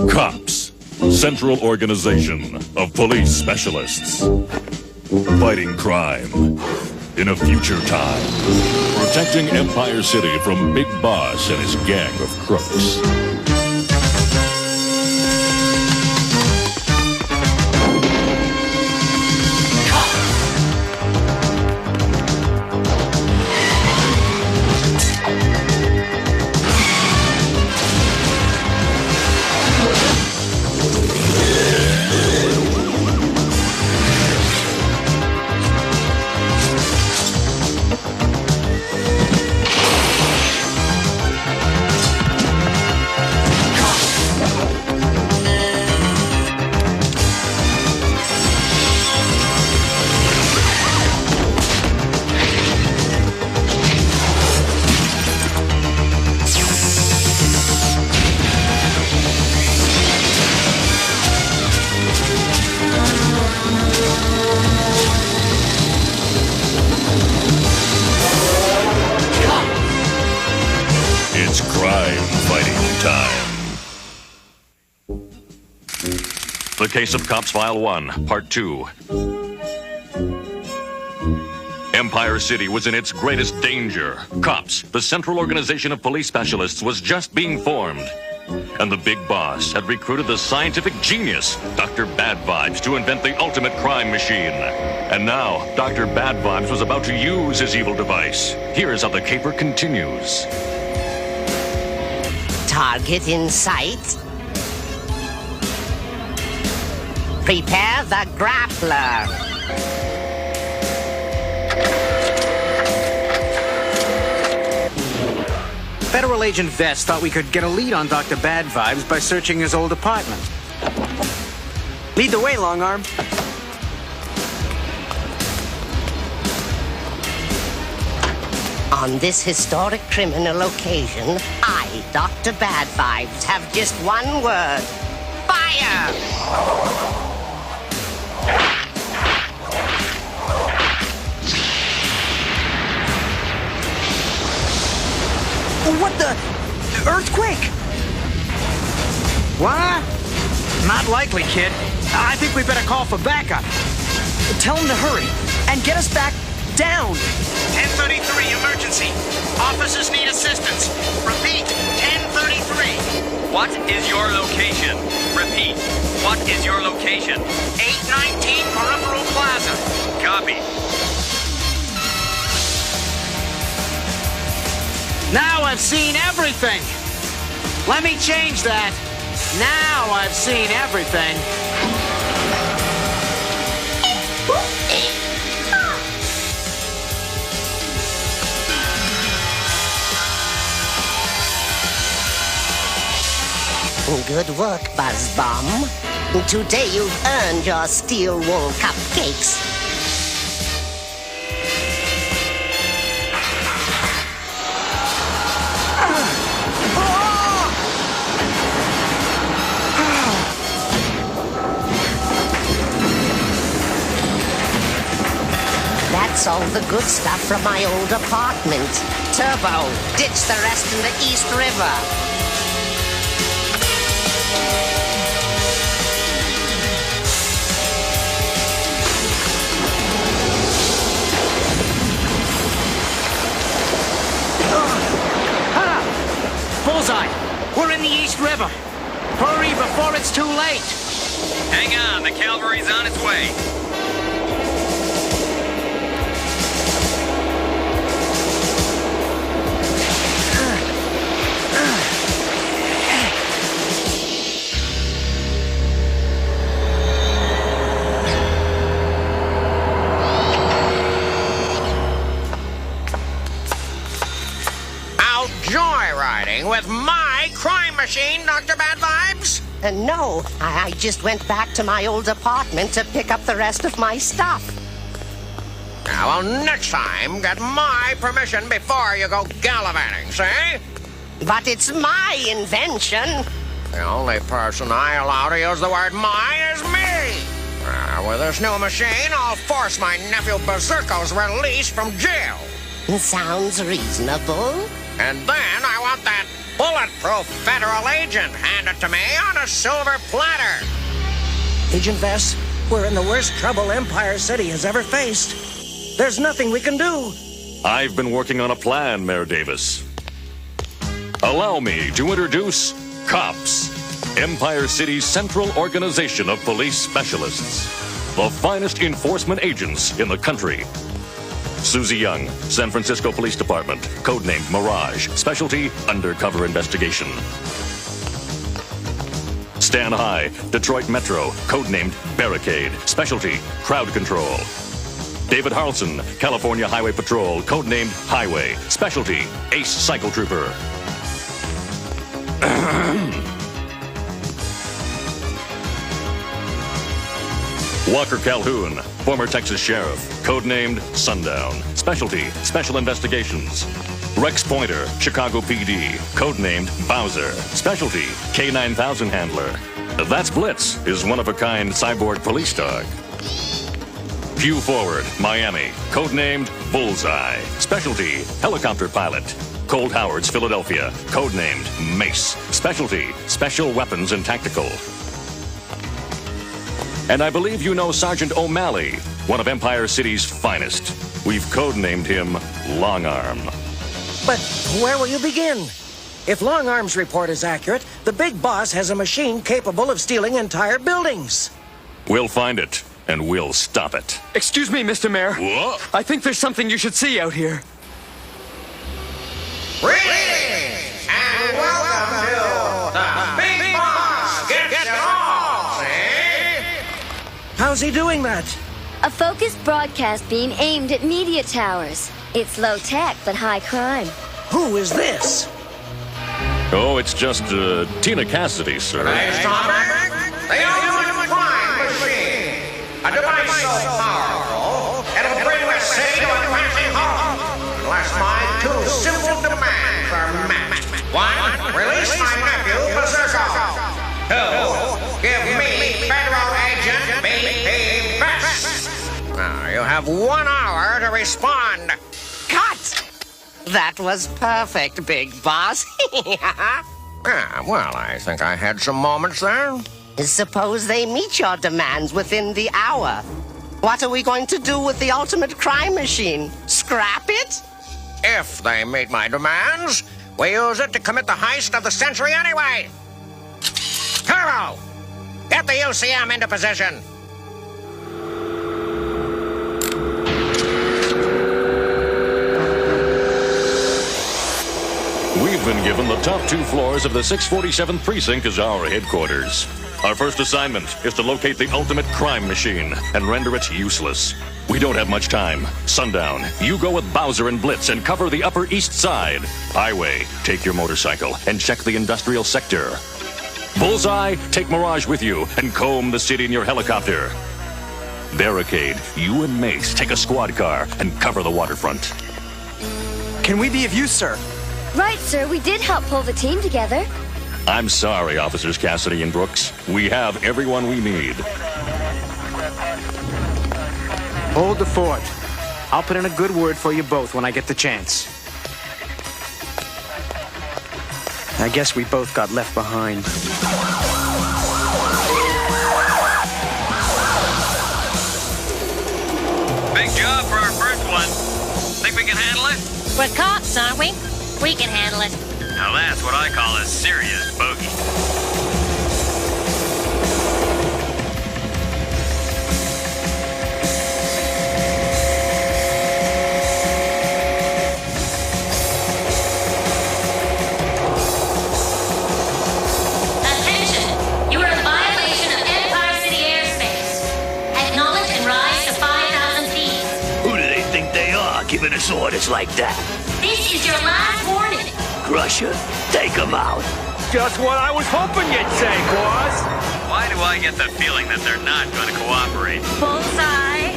C.O.P.S, Central Organization of Police Specialists. Fighting crime in a future time. Protecting Empire City from Big Boss and his gang of crooks. It's crime fighting time. The Case of C.O.P.S File 1, Part 2. Empire City was in its greatest danger. C.O.P.S, the Central Organization of Police Specialists, was just being formed. And the big boss had recruited the scientific genius, Dr. Bad Vibes, to invent the ultimate crime machine. And now, Dr. Bad Vibes was about to use his evil device. Here's how the caper continues. Target in sight. Prepare the grappler. Federal Agent Vest thought we could get a lead on Dr. Bad Vibes by searching his old apartment. Lead the way, Longarm. On this historic criminal occasion, I, Dr. Bad Vibes, have just one word. Fire! What the? Earthquake? What? Not likely, kid. I think we better call for backup. Tell him to hurry and get us back down. 1033, emergency. Officers need assistance. Repeat, 1033. What is your location? Repeat, what is your location? 819 Peripheral Plaza. Copy. Now I've seen everything. Let me change that. Now I've seen everything. Good work, Buzz Bomb. Today you've earned your steel wool cupcakes. That's all the good stuff from my old apartment. Turbo, ditch the rest in the East River. Bullseye! We're in the East River. Hurry before it's too late. Hang on, the cavalry's on its way. Joyriding with my crime machine, Dr. Bad Vibes? No, I just went back to my old apartment to pick up the rest of my stuff. Well, next time, get my permission before you go gallivanting, see? But it's my invention. The only person I allow to use the word "my" is me. With this new machine, I'll force my nephew Berserko's release from jail. Sounds reasonable. And then I want that bulletproof federal agent handed to me on a silver platter. Agent Vess, we're in the worst trouble Empire City has ever faced. There's nothing we can do. I've been working on a plan, Mayor Davis. Allow me to introduce C.O.P.S, Empire City's Central Organization of Police Specialists, the finest enforcement agents in the country. Susie Young, San Francisco Police Department, codenamed Mirage, specialty undercover investigation. Stan High, Detroit Metro, codenamed Barricade, specialty crowd control. David Harlson, California Highway Patrol, codenamed Highway, specialty Ace Cycle Trooper. Walker Calhoun, former Texas Sheriff, codenamed Sundown, specialty Special Investigations. Rex Pointer, Chicago PD, codenamed Bowser, specialty K9000 Handler. That's Blitz, his one-of-a-kind cyborg police dog. Hugh Forward, Miami, codenamed Bullseye, specialty helicopter pilot. Colt Howard's Philadelphia, codenamed Mace, specialty Special Weapons and Tactical. And I believe you know Sergeant O'Malley, one of Empire City's finest. We've codenamed him Longarm. But where will you begin? If Longarm's report is accurate, the big boss has a machine capable of stealing entire buildings. We'll find it, and we'll stop it. Excuse me, Mr. Mayor. What? I think there's something you should see out here. Greetings and welcome to the Big Boss Gets All, see? How's he doing that? A focused broadcast beam aimed at media towers. It's low tech, but high crime. Who is this? Oh, it's just, Tina Cassidy, sir. Today's topic, the ultimate crime machine. A device so powerful, it'll bring the city to a crashing halt. Unless my two simple demands are met. One, release my nephew, Berserko. Two, give me federal agent B.P.S. Now, you have 1 hour to respond. Cut! That was perfect, Big Boss. Yeah, well, I think I had some moments there. Suppose they meet your demands within the hour. What are we going to do with the ultimate crime machine? Scrap it? If they meet my demands, we use it to commit the heist of the century anyway. Turbo, get the UCM into position. We've been given the top 2 floors of the 647th Precinct as our headquarters. Our first assignment is to locate the ultimate crime machine and render it useless. We don't have much time. Sundown, you go with Bowser and Blitz and cover the Upper East Side. Highway, take your motorcycle and check the industrial sector. Bullseye, take Mirage with you and comb the city in your helicopter. Barricade, you and Mace take a squad car and cover the waterfront. Can we be of use, sir? Right, sir, we did help pull the team together. I'm sorry, Officers Cassidy and Brooks. We have everyone we need. Hold the fort. I'll put in a good word for you both when I get the chance. I guess we both got left behind. Big job for our first one. Think we can handle it? We're cops, aren't we? We can handle it. Now that's what I call a serious bogey. Attention! You are in violation of Empire City airspace. Acknowledge and rise to 5,000 feet. Who do they think they are, giving us orders like that? This is your last warning. Crusher, take them out. Just what I was hoping you'd say, boss. Why do I get the feeling that they're not going to cooperate? Bullseye.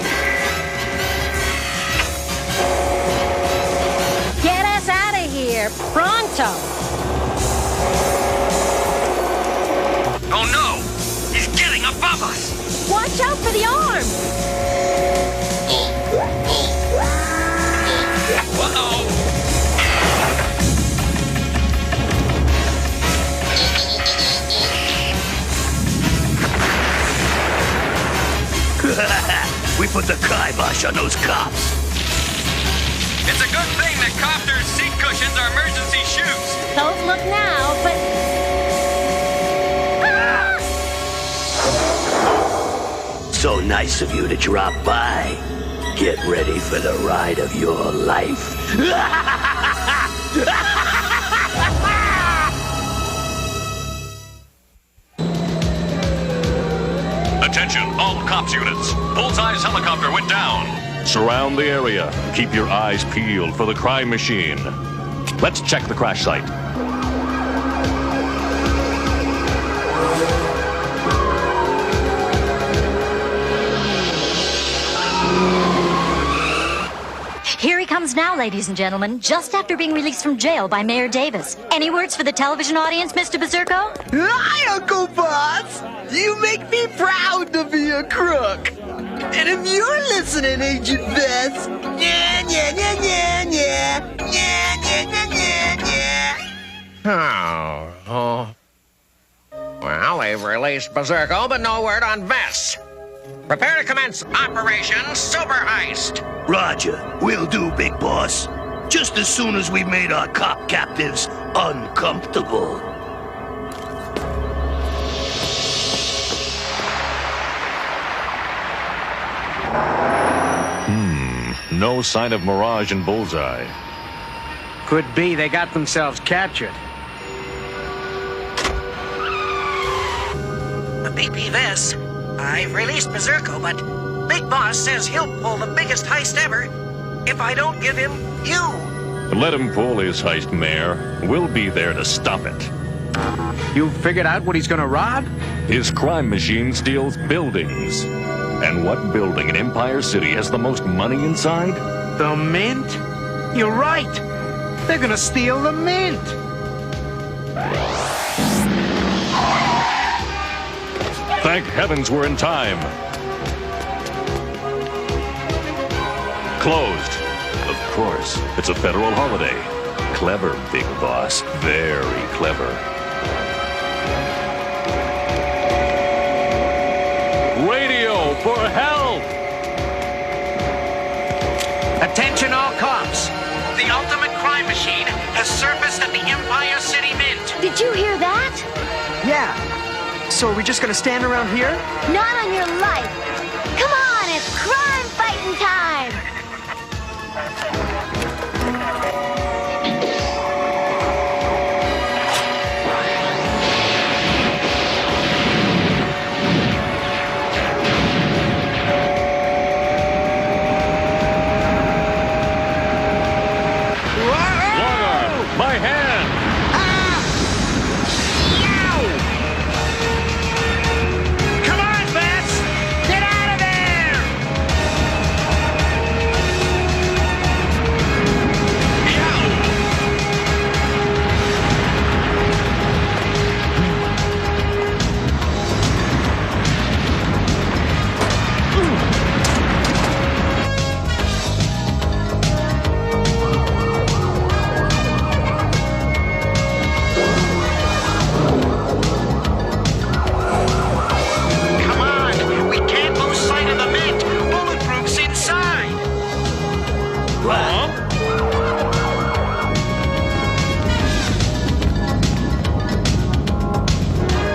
Get us out of here, pronto. Oh no! He's getting above us! Watch out for the arm. Uh-oh! put the kibosh on those cops. It's a good thing that copters' seat cushions are emergency shoes. Don't look now, but... So nice of you to drop by. Get ready for the ride of your life. Attention, all cops units. Bullseye's helicopter went down. Surround the area. Keep your eyes peeled for the crime machine. Let's check the crash site. Here he comes now, ladies and gentlemen, just after being released from jail by Mayor Davis. Any words for the television audience, Mr. Berserko? Hi, Uncle Boss! You make me proud to be a crook! And if you're listening, Agent Vest, yeah, yeah, yeah, yeah, yeah, yeah, yeah, yeah, yeah, yeah. Oh. Well, they've released Berserko, but no word on Vest. Prepare to commence Operation Super Heist. Roger, we'll do, Big Boss. Just as soon as we've made our cop captives uncomfortable. No sign of Mirage and Bullseye. Could be they got themselves captured. BP this. I've released Berserko, but Big Boss says he'll pull the biggest heist ever if I don't give him you. Let him pull his heist, Mayor. We'll be there to stop it. You figured out what he's gonna rob? His crime machine steals buildings. And what building in Empire City has the most money inside? The Mint? You're right. They're gonna steal the Mint. Thank heavens we're in time. Closed. Of course, it's a federal holiday. Clever, Big Boss. Very clever. Radio for help! Attention all cops. The ultimate crime machine has surfaced at the Empire City Mint. Did you hear that? Yeah. So are we just gonna stand around here? Not on your life. Come on, it's crime fighting time. My hand! Come on, Vest! Get out of there! Come on! We can't lose sight of the Mint! Bulletproof's inside!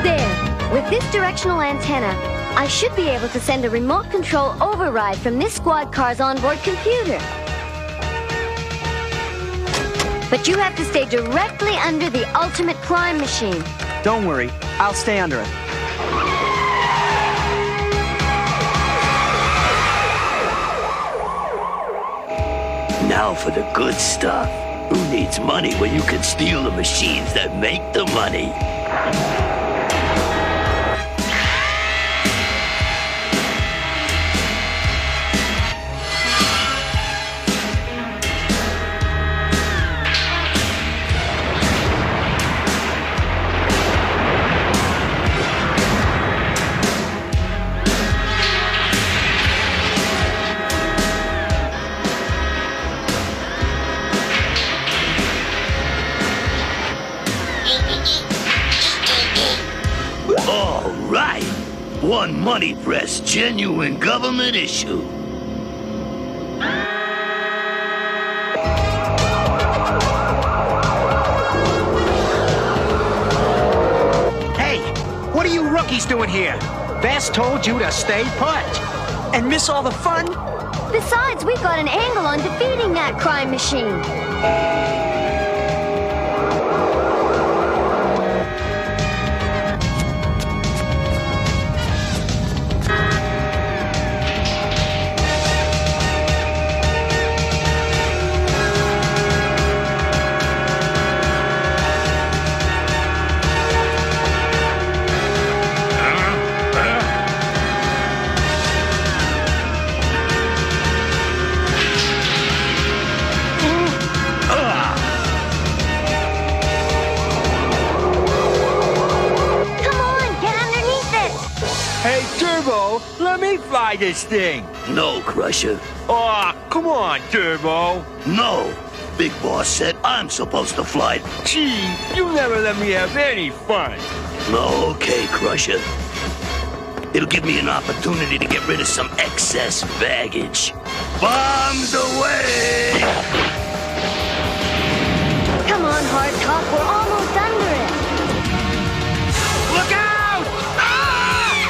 There. With this directional antenna, I should be able to send a remote control override from this squad car's onboard computer. But you have to stay directly under the ultimate crime machine. Don't worry, I'll stay under it. Now for the good stuff. Who needs money when you can steal the machines that make the money? All right. One money press, genuine government issue. monkey's doing here? Bess told you to stay put. And miss all the fun? Besides, we've got an angle on defeating that crime machine. Hey, Turbo, let me fly this thing. No, Crusher. Aw, come on, Turbo. No. Big Boss said I'm supposed to fly. Gee, you never let me have any fun. Okay, Crusher. It'll give me an opportunity to get rid of some excess baggage. Bombs away! Come on, Hard Top, we're almost under it. Look out! Ah!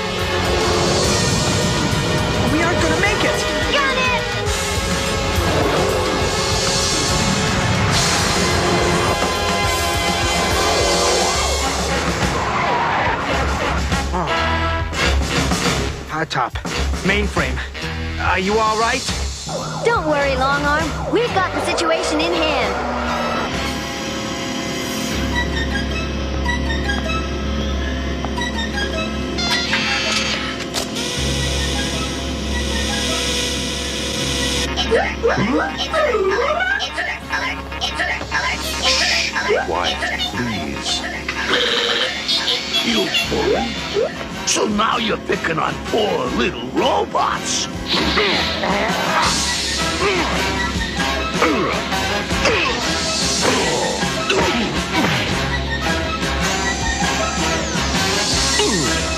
We aren't gonna make it! Got it! Hard Top. Mainframe. Are you all right? Don't worry, Long Arm. We've got the situation in hand. Quiet, please. You bully. So now you're picking on poor little robots.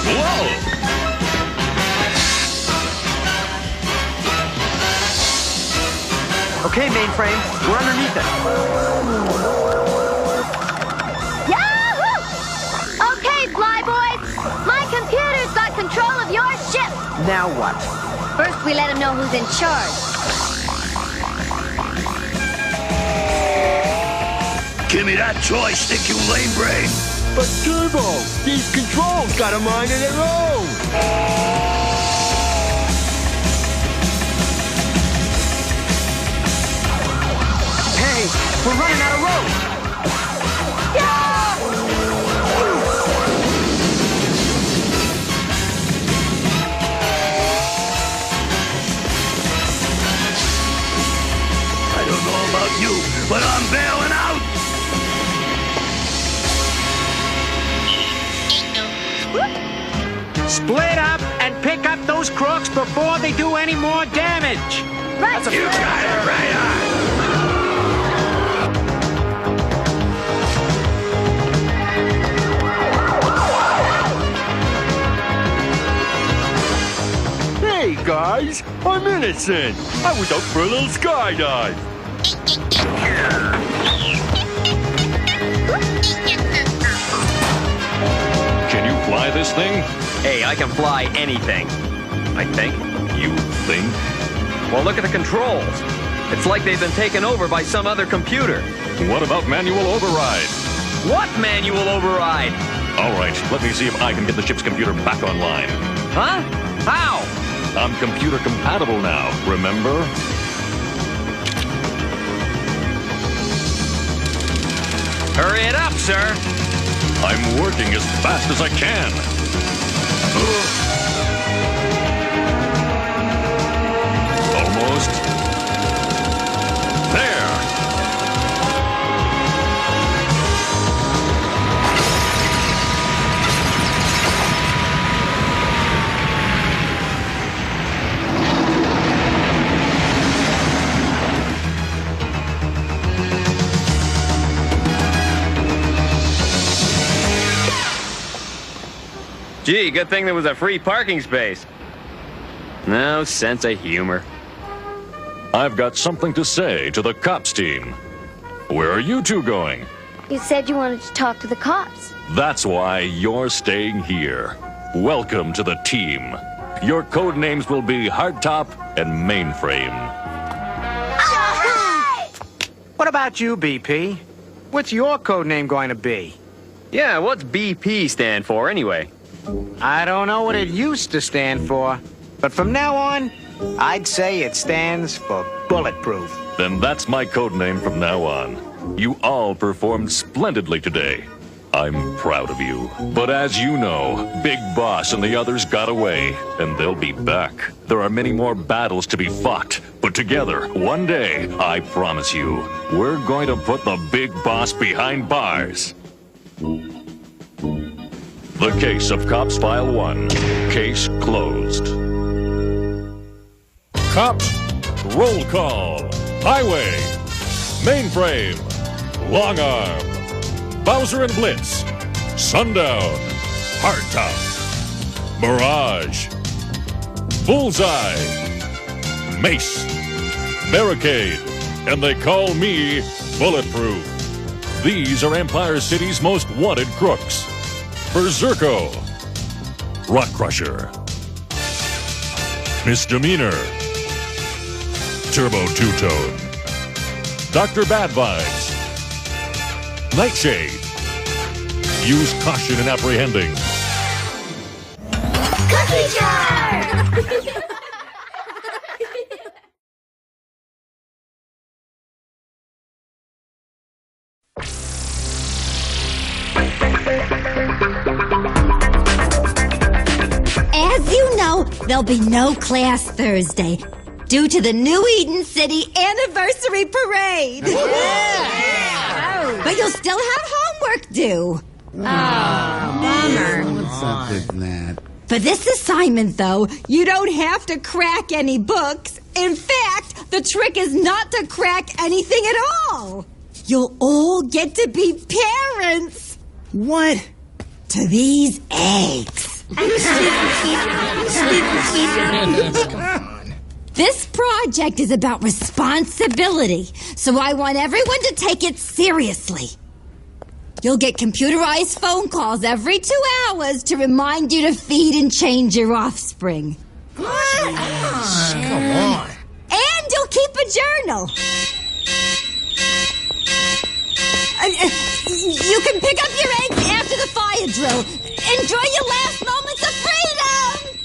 Whoa! Okay, Mainframe, we're underneath it. Yahoo! Okay, Flyboys. My computer's got control of your ship. Now what? First, we let him know who's in charge. Give me that joystick, you lame brain. But Turbo, these controls got a mind of their own. Hey, we're running out of road. I don't know about you, but I'm bailing out. Split up and pick up those crooks before they do any more damage. Right. You got it right on. Hey, guys, I'm innocent. I was out for a little skydive. Can you fly this thing? Hey, I can fly anything. I think. You think? Well, look at the controls. It's like they've been taken over by some other computer. What about manual override? What manual override? All right, let me see if I can get the ship's computer back online. Huh? How? I'm computer compatible now, remember? Hurry it up, sir. I'm working as fast as I can. Almost. There. Gee, good thing there was a free parking space. No sense of humor. I've got something to say to the C.O.P.S team. Where are you two going? You said you wanted to talk to the cops. That's why you're staying here. welcome to the team. Your code names will be Hardtop and Mainframe. What about you, BP? What's your code name going to be? Yeah, what's BP stand for anyway? I don't know what it used to stand for, but from now on, I'd say it stands for bulletproof. Then that's my code name from now on. You all performed splendidly today. I'm proud of you. But as you know, Big Boss and the others got away, and they'll be back. There are many more battles to be fought, but together, one day, I promise you, we're going to put the Big Boss behind bars. The case of Cops File 1. Case closed. Cops, roll call. Highway, Mainframe, Long Arm, Bowser and Blitz, Sundown, Hardtop, Mirage, Bullseye, Mace, Barricade, and they call me Bulletproof. These are Empire City's most wanted crooks. Berserko, Rock Crusher, Misdemeanor, Turbo Two-Tone, Dr. Bad Vibes, Nightshade. Use caution in apprehending. Cookie jar! As you know, there'll be no class Thursday due to the New Eden City Anniversary Parade. But you'll still have homework due. Bummer. What's up with that? For this assignment, though, you don't have to crack any books. In fact, the trick is not to crack anything at all. You'll all get to be parents. What? To these eggs. This project is about responsibility, so I want everyone to take it seriously. You'll get computerized phone calls every 2 hours to remind you to feed and change your offspring. Come on. And you'll keep a journal. You can pick up your eggs after the fire drill. Enjoy your last moments of freedom!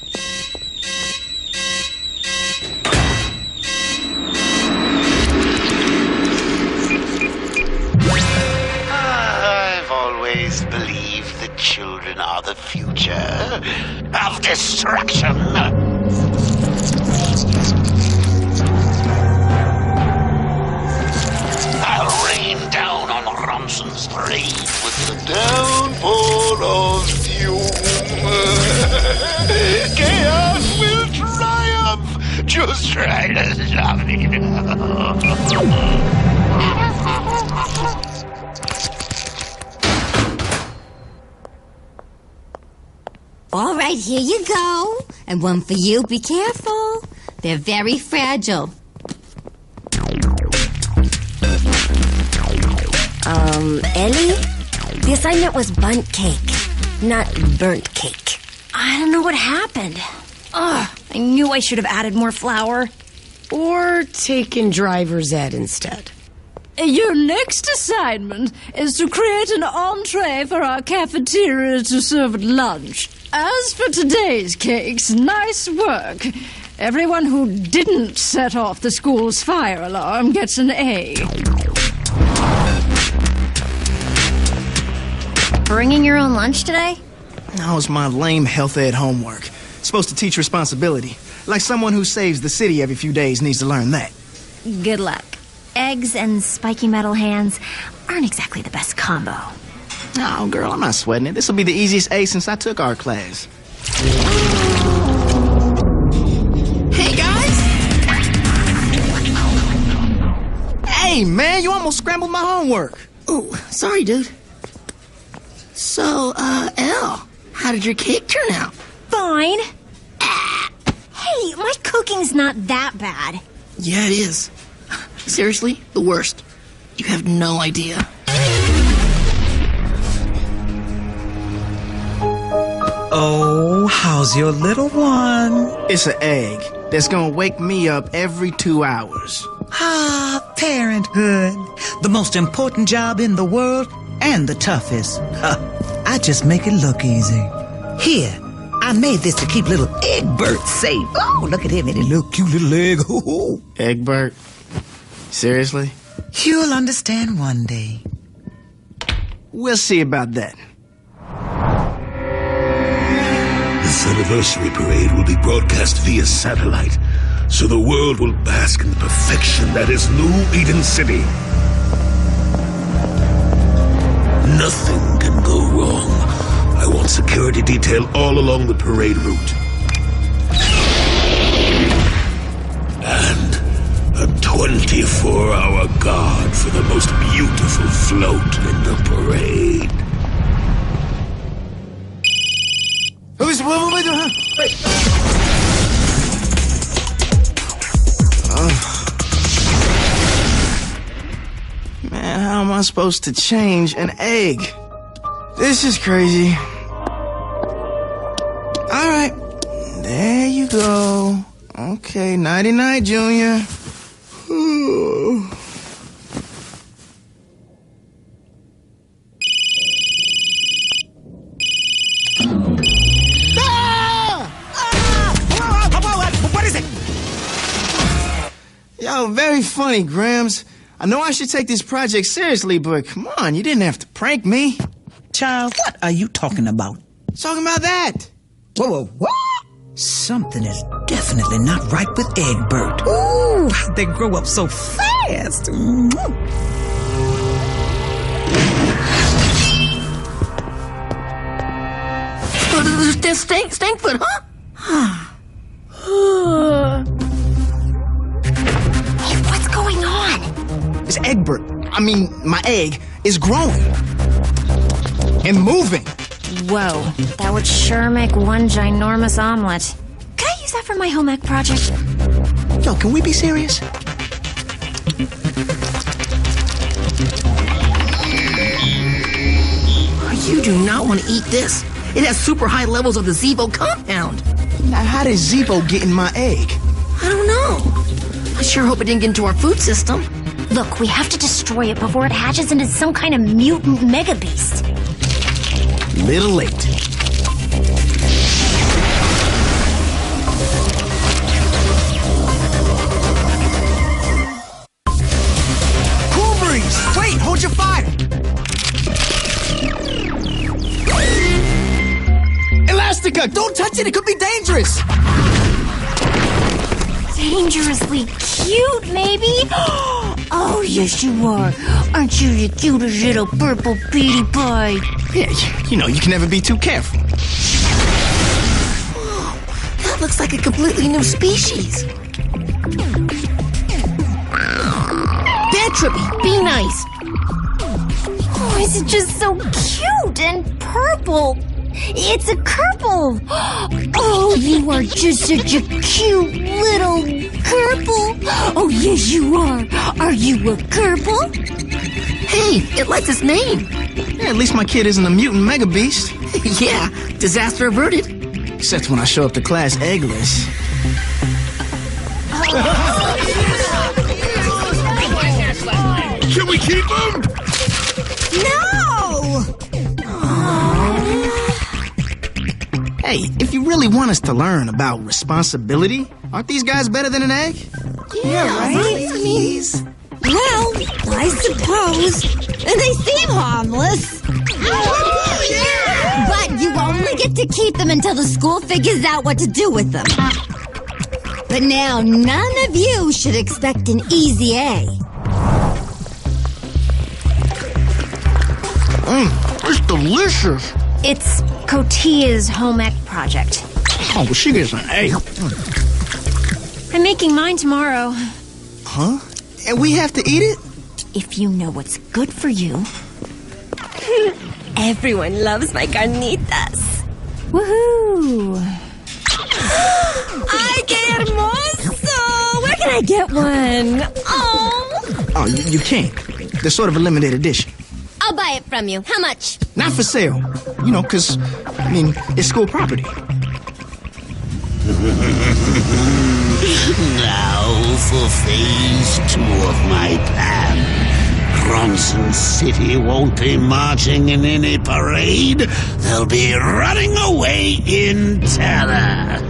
I've always believed that children are the future of destruction. I'll rain down on Romson's parade with the downpour of doom. Chaos will triumph. Just try to stop it. All right, here you go. And one for you. Be careful. They're very fragile. Ellie? The assignment was bunt cake, not burnt cake. I don't know what happened. Ugh, I knew I should have added more flour. Or taken driver's ed instead. Your next assignment is to create an entree for our cafeteria to serve at lunch. As for today's cakes, nice work. Everyone who didn't set off the school's fire alarm gets an A. Bringing your own lunch today? That was my lame health ed homework. Supposed to teach responsibility. Like someone who saves the city every few days needs to learn that. Good luck. Eggs and spiky metal hands aren't exactly the best combo. Oh, girl, I'm not sweating it. This will be the easiest A since I took art class. Hey, guys! Hey, man, you almost scrambled my homework. Oh, sorry, dude. So, Elle, how did your cake turn out? Fine. Hey, my cooking's not that bad. Yeah, it is. Seriously, the worst. You have no idea. Oh How's your little one? It's an egg that's gonna wake me up every 2 hours. Ah, parenthood. The most important job in the world and the toughest. I just make it look easy. Here, I made this to keep little Egbert safe. Oh, look at him and his little cute little egg. Egbert? Seriously? You'll understand one day. We'll see about that. This anniversary parade will be broadcast via satellite, so the world will bask in the perfection that is New Eden City. Nothing can go wrong. I want security detail all along the parade route. And a 24-hour guard for the most beautiful float in the parade. Wait. Man, how am I supposed to change an egg? This is crazy. All right, there you go. Okay, nighty-night, Junior. What is it? Yo, very funny, Grams. I know I should take this project seriously, but come on, you didn't have to prank me. Child, what are you talking about? Talking about that. Whoa, what? Something is definitely not right with Egbert. Ooh, how'd they grow up so fast? That's Stankfoot, huh? Hey, what's going on? It's Egbert. I mean, my egg is growing. And moving. Whoa, that would sure make one ginormous omelet. Could I use that for my home ec project? Yo, can we be serious? You do not want to eat this. It has super high levels of the Zevo compound. Now, how did Zevo get in my egg? I don't know. I sure hope it didn't get into our food system. Look, we have to destroy it before it hatches into some kind of mutant mega beast. Little late. Cool breeze! Wait, hold your fire! Elastica, don't touch it! It could be dangerous! Dangerously cute, maybe? Oh, yes, you are. Aren't you the cutest little purple beauty pie? Yeah, you know, you can never be too careful. That looks like a completely new species. Bad Trippy, be nice. Oh, is it just so cute and purple? It's a Kerple. Oh, you are just such a cute little Kerple. Oh, yes, you are. Are you a Kerple? Hey, it likes its name. Yeah, at least my kid isn't a mutant mega beast. Yeah, disaster averted. Except when I show up to class eggless. Can we keep him? No! Hey, if you really want us to learn about responsibility, aren't these guys better than an egg? Yeah, right? Please. Well, I suppose. And they seem harmless. Oh, yeah! But you only get to keep them until the school figures out what to do with them. But now, none of you should expect an easy A. It's delicious. It's Cotilla's home ec project. Oh, well, she gets an A. I'm making mine tomorrow. Huh? And we have to eat it? If you know what's good for you. Everyone loves my carnitas. Woohoo! ¡Ay, qué hermoso! Where can I get one? Oh, you can't. They're sort of a limited edition. I'll buy it from you. How much? Not for sale. You know, 'cause, I mean, it's school property. Now for phase 2 of my plan. Bronson City won't be marching in any parade. They'll be running away in terror.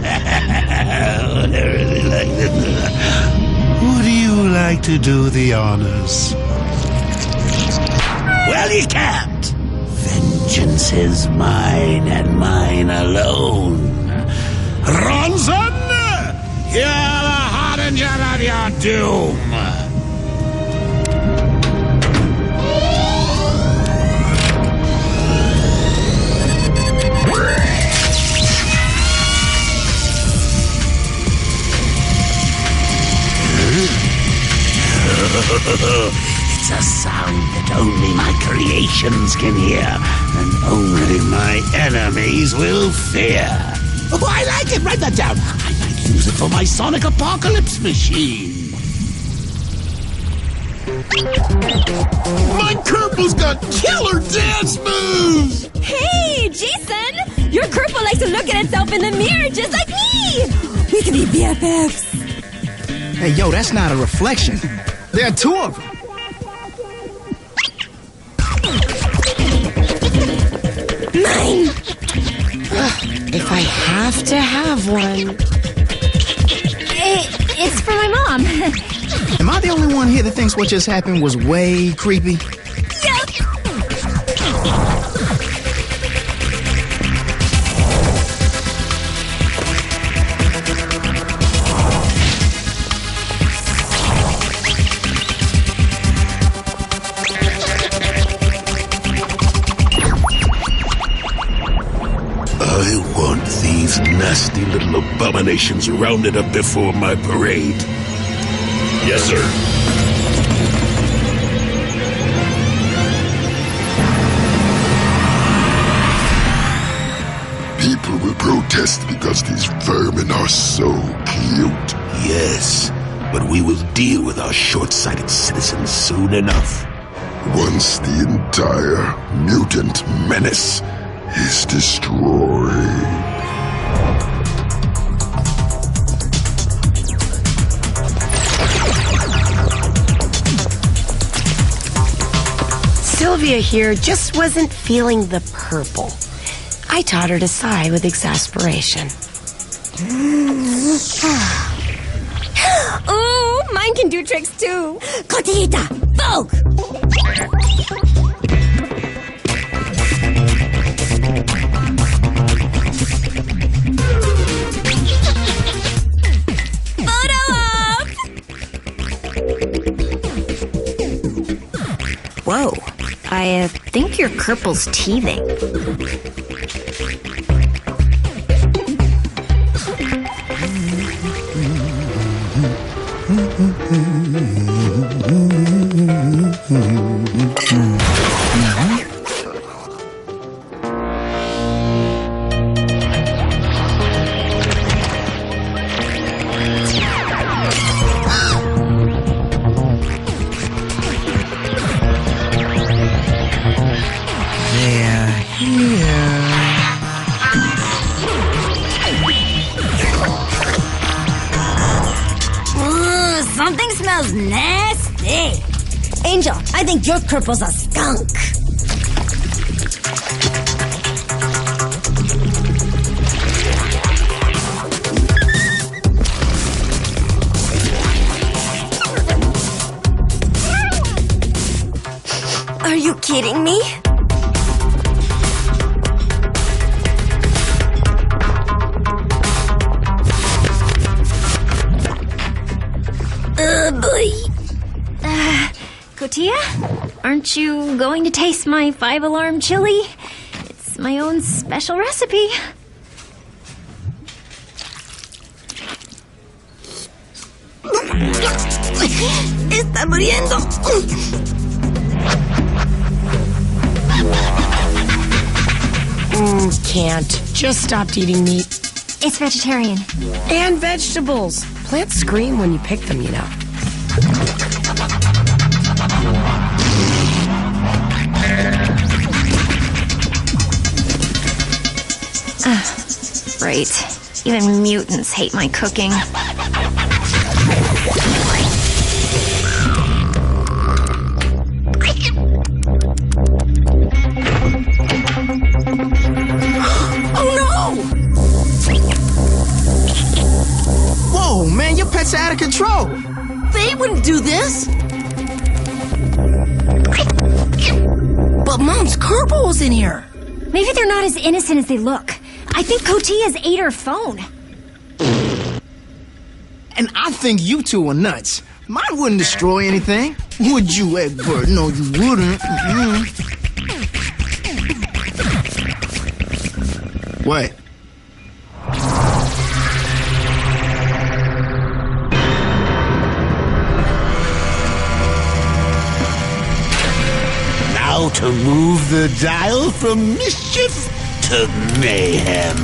Would you like to do the honors? Well, you can't. Vengeance is mine and mine alone. Bronson, you're the harbinger of your doom. It's a sound that only my creations can hear, and only my enemies will fear. Oh, I like it. Write that down. I might use it for my sonic apocalypse machine. My Kerple's got killer dance moves! Hey, Jason! Your Kerple likes to look at itself in the mirror just like me! We can be BFFs. Hey, yo, that's not a reflection. There are 2 of them. Mine! If I have to have one. It's for my mom. Am I the only one here that thinks what just happened was way creepy? Yep. I want these nasty little abominations rounded up before my parade. Yes, sir. People will protest because these vermin are so cute. Yes, but we will deal with our short-sighted citizens soon enough. Once the entire mutant menace is destroyed. Sylvia here just wasn't feeling the purple. I taught her to sigh with exasperation. Ooh, mine can do tricks too. Cotillita, Vogue! Whoa, I think your Kerple's teething. Something smells nasty. Angel, I think your Kerple's a skunk. Are you kidding me? Kotia, aren't you going to taste my 5-alarm chili? It's my own special recipe. Está muriendo. Can't. Just stopped eating meat. It's vegetarian. And vegetables. Plants scream when you pick them, you know. Right. Even mutants hate my cooking. Oh no! Whoa, man, your pets are out of control. They wouldn't do this. But Mom's Kerbal was in here. Maybe they're not as innocent as they look. I think Cotilla's ate her phone. And I think you two are nuts. Mine wouldn't destroy anything. Would you, Egbert? No, you wouldn't. What? Now to move the dial from mischief to mayhem.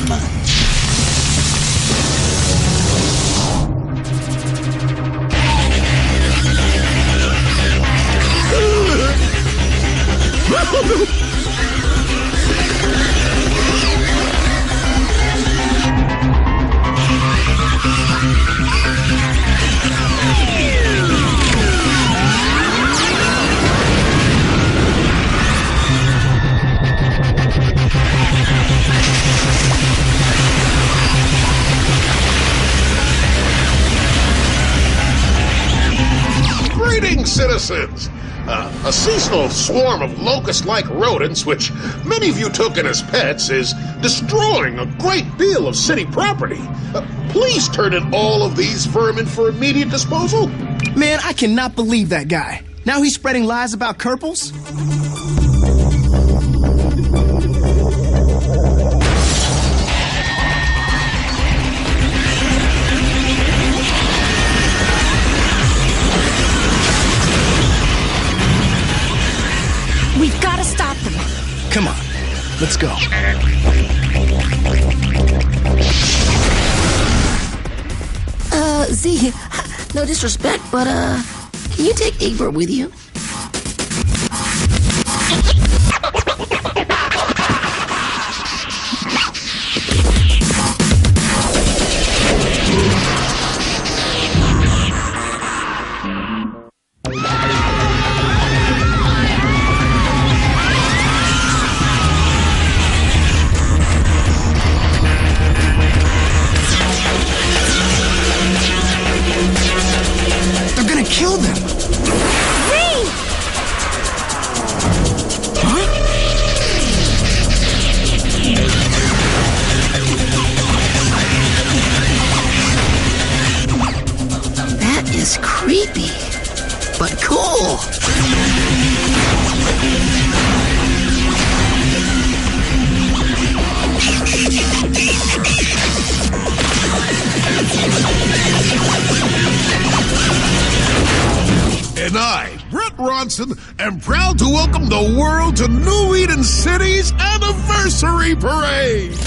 Greetings, citizens! A seasonal swarm of locust-like rodents, which many of you took in as pets, is destroying a great deal of city property. Please turn in all of these vermin for immediate disposal. Man, I cannot believe that guy. Now he's spreading lies about Kerbals? We've got to stop them. Come on, let's go. Z, no disrespect, but, can you take Egbert with you? Kill them! Hey! Huh? That is creepy, but cool. And I, Brett Ronson, am proud to welcome the world to New Eden City's anniversary parade!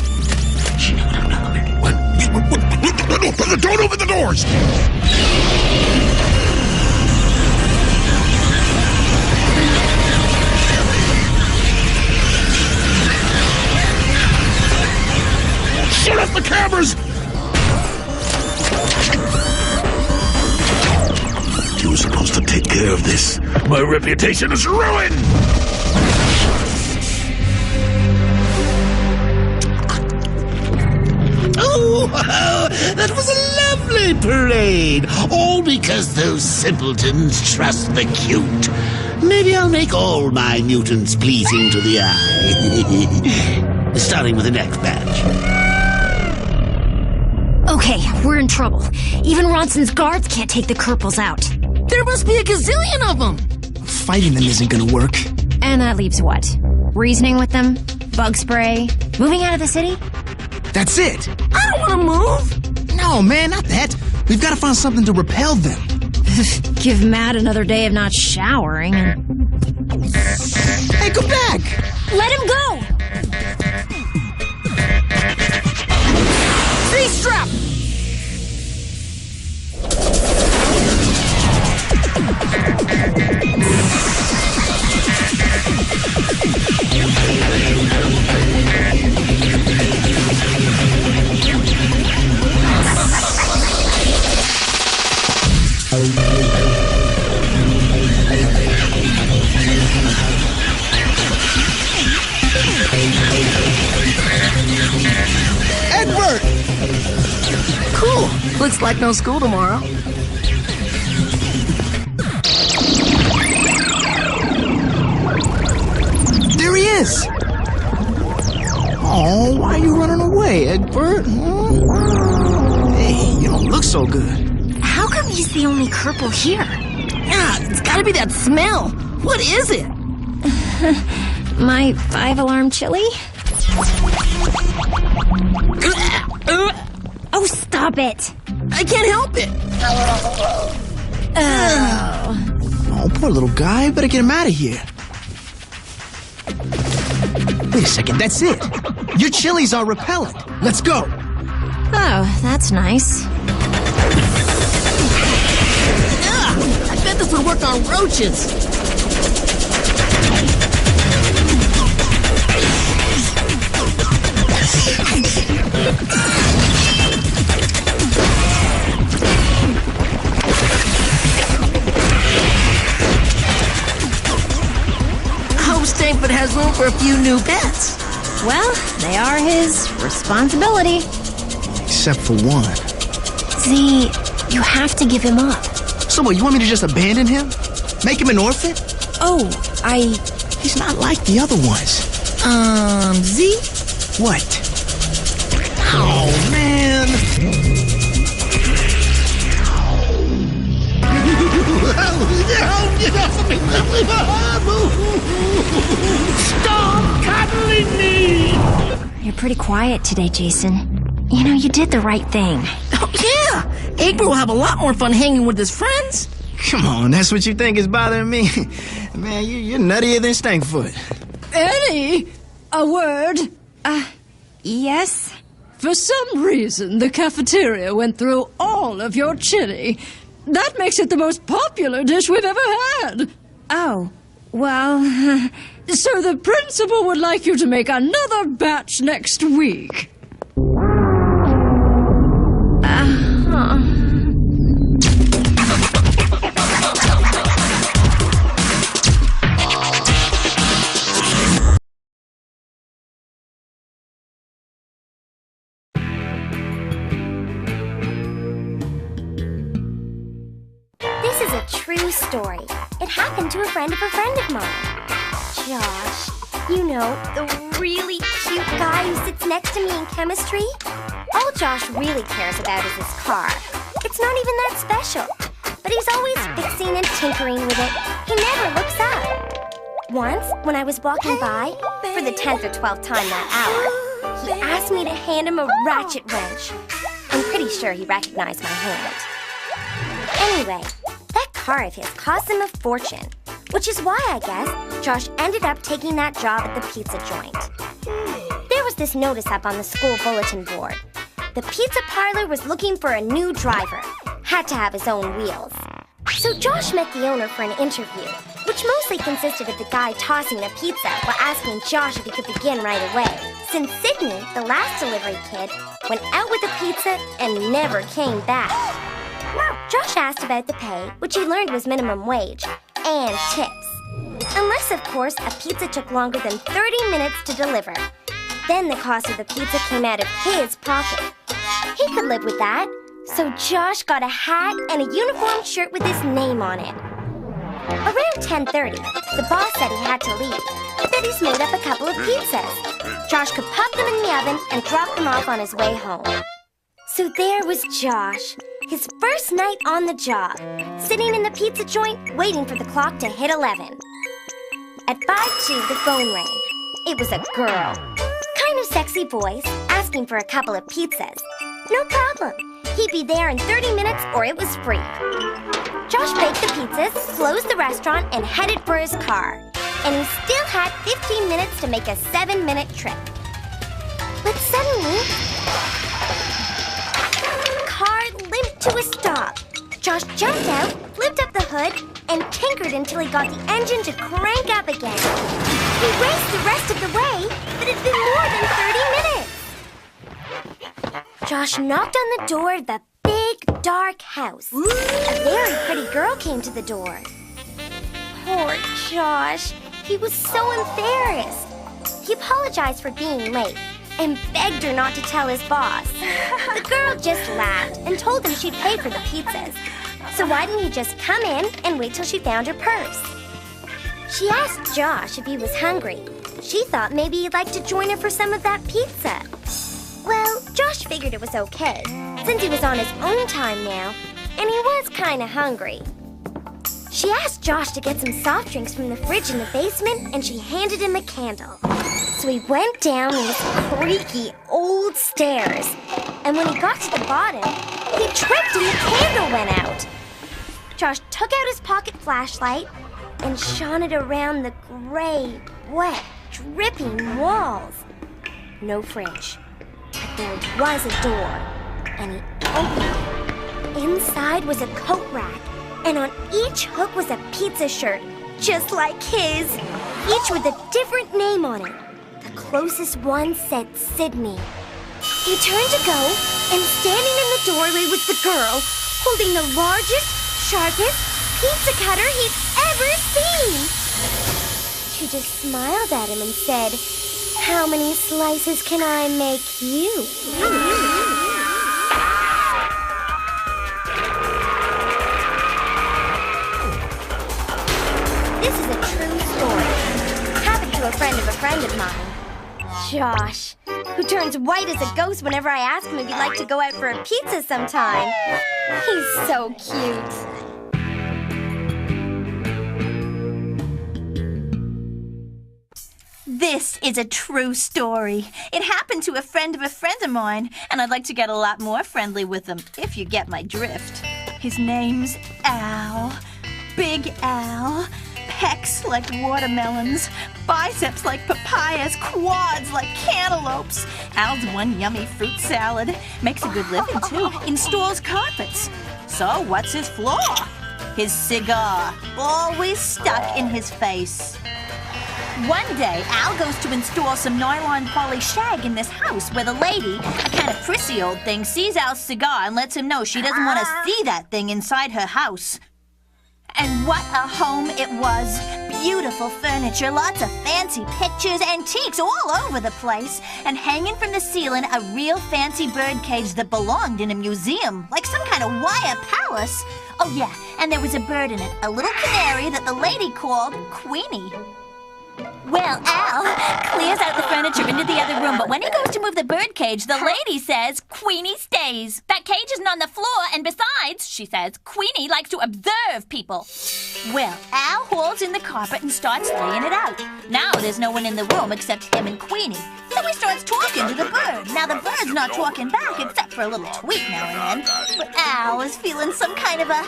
Don't open the doors! Shut off the cameras! You were supposed to take care of this. My reputation is ruined! Oh, that was a lovely parade. All because those simpletons trust the cute. Maybe I'll make all my mutants pleasing to the eye. Starting with the next batch. Okay, we're in trouble. Even Ronson's guards can't take the Kerbals out. There must be a gazillion of them! Fighting them isn't gonna work. And that leaves what? Reasoning with them? Bug spray? Moving out of the city? That's it! I don't want to move! No, man, not that. We've got to find something to repel them. Give Matt another day of not showering. Hey, come back! Let him go! C-strap! Looks like no school tomorrow. There he is! Oh, why are you running away, Egbert? Huh? Hey, you don't look so good. How come he's the only cripple here? Ah, it's gotta be that smell. What is it? My 5-alarm chili? Oh, stop it! I can't help it. Oh, poor little guy. Better get him out of here. Wait a second, that's it. Your chilies are repellent. Let's go. Oh, that's nice. I bet this would work on roaches. Stanford has room for a few new pets. Well, they are his responsibility. Except for one. Z, you have to give him up. So what, you want me to just abandon him? Make him an orphan? Oh, He's not like the other ones. Z? What? Oh, man. Stop cuddling me! You're pretty quiet today, Jason. You know, you did the right thing. Oh, yeah! Egbert will have a lot more fun hanging with his friends. Come on, that's what you think is bothering me? Man, you're nuttier than Stankfoot. Eddie, a word? Yes? For some reason, the cafeteria went through all of your chili. That makes it the most popular dish we've ever had. Oh, well... So the principal would like you to make another batch next week. This is a true story. It happened to a friend of mine. Josh, you know, the really cute guy who sits next to me in chemistry? All Josh really cares about is his car. It's not even that special, but he's always fixing and tinkering with it. He never looks up. Once, when I was walking by, for the 10th or 12th time that hour, he asked me to hand him a ratchet wrench. I'm pretty sure he recognized my hand. Anyway, that car of his cost him a fortune, which is why, I guess, Josh ended up taking that job at the pizza joint. There was this notice up on the school bulletin board. The pizza parlor was looking for a new driver. Had to have his own wheels. So Josh met the owner for an interview, which mostly consisted of the guy tossing the pizza while asking Josh if he could begin right away. Since Sydney, the last delivery kid, went out with the pizza and never came back. Josh asked about the pay, which he learned was minimum wage, and tips. Unless, of course, a pizza took longer than 30 minutes to deliver. Then the cost of the pizza came out of his pocket. He could live with that. So Josh got a hat and a uniform shirt with his name on it. Around 10:30, the boss said he had to leave, but that he's made up a couple of pizzas. Josh could pop them in the oven and drop them off on his way home. So there was Josh, his first night on the job, sitting in the pizza joint waiting for the clock to hit 11. At 5:02, the phone rang. It was a girl. Kind of sexy voice, asking for a couple of pizzas. No problem. He'd be there in 30 minutes or it was free. Josh baked the pizzas, closed the restaurant, and headed for his car. And he still had 15 minutes to make a 7-minute trip. But suddenly, the car limped to a stop. Josh jumped out, flipped up the hood, and tinkered until he got the engine to crank up again. He raced the rest of the way, but it'd been more than 30 minutes. Josh knocked on the door of the big, dark house. A very pretty girl came to the door. Poor Josh. He was so embarrassed. He apologized for being late, and begged her not to tell his boss. The girl just laughed and told him she'd pay for the pizzas. So why didn't he just come in and wait till she found her purse? She asked Josh if he was hungry. She thought maybe he'd like to join her for some of that pizza. Well, Josh figured it was okay, since he was on his own time now, and he was kind of hungry. She asked Josh to get some soft drinks from the fridge in the basement, and she handed him a candle. So he went down these creaky old stairs, and when he got to the bottom, he tripped and the candle went out. Josh took out his pocket flashlight and shone it around the gray, wet, dripping walls. No fridge, but there was a door, and he opened it. Inside was a coat rack, and on each hook was a pizza shirt, just like his, each with a different name on it. The closest one said Sydney. He turned to go, and standing in the doorway was the girl, holding the largest, sharpest pizza cutter he'd ever seen. She just smiled at him and said, "How many slices can I make you?" This is a true story. Happened to a friend of mine. Josh, who turns white as a ghost whenever I ask him if he'd like to go out for a pizza sometime. He's so cute. This is a true story. It happened to a friend of mine, and I'd like to get a lot more friendly with him, if you get my drift. His name's Al. Big Al. Pecs like watermelons. Biceps like papayas. Quads like cantaloupes. Al's one yummy fruit salad. Makes a good living, too. Installs carpets. So what's his flaw? His cigar. Always stuck in his face. One day, Al goes to install some nylon poly shag in this house where the lady, a kind of prissy old thing, sees Al's cigar and lets him know she doesn't want to see that thing inside her house. And what a home it was. Beautiful furniture, lots of fancy pictures, antiques all over the place, and hanging from the ceiling a real fancy bird cage that belonged in a museum, like some kind of wire palace. Oh yeah, and there was a bird in it, a little canary that the lady called Queenie. Well, Al clears out the furniture into the other room, but when he goes to move the bird cage, the lady says, "Queenie stays. That cage isn't on the floor, and besides," she says, "Queenie likes to observe people." Well, Al hauls in the carpet and starts laying it out. Now there's no one in the room except him and Queenie. So he starts talking to the bird. Now the bird's not talking back except for a little tweet now and then. But Al is feeling some kind of a,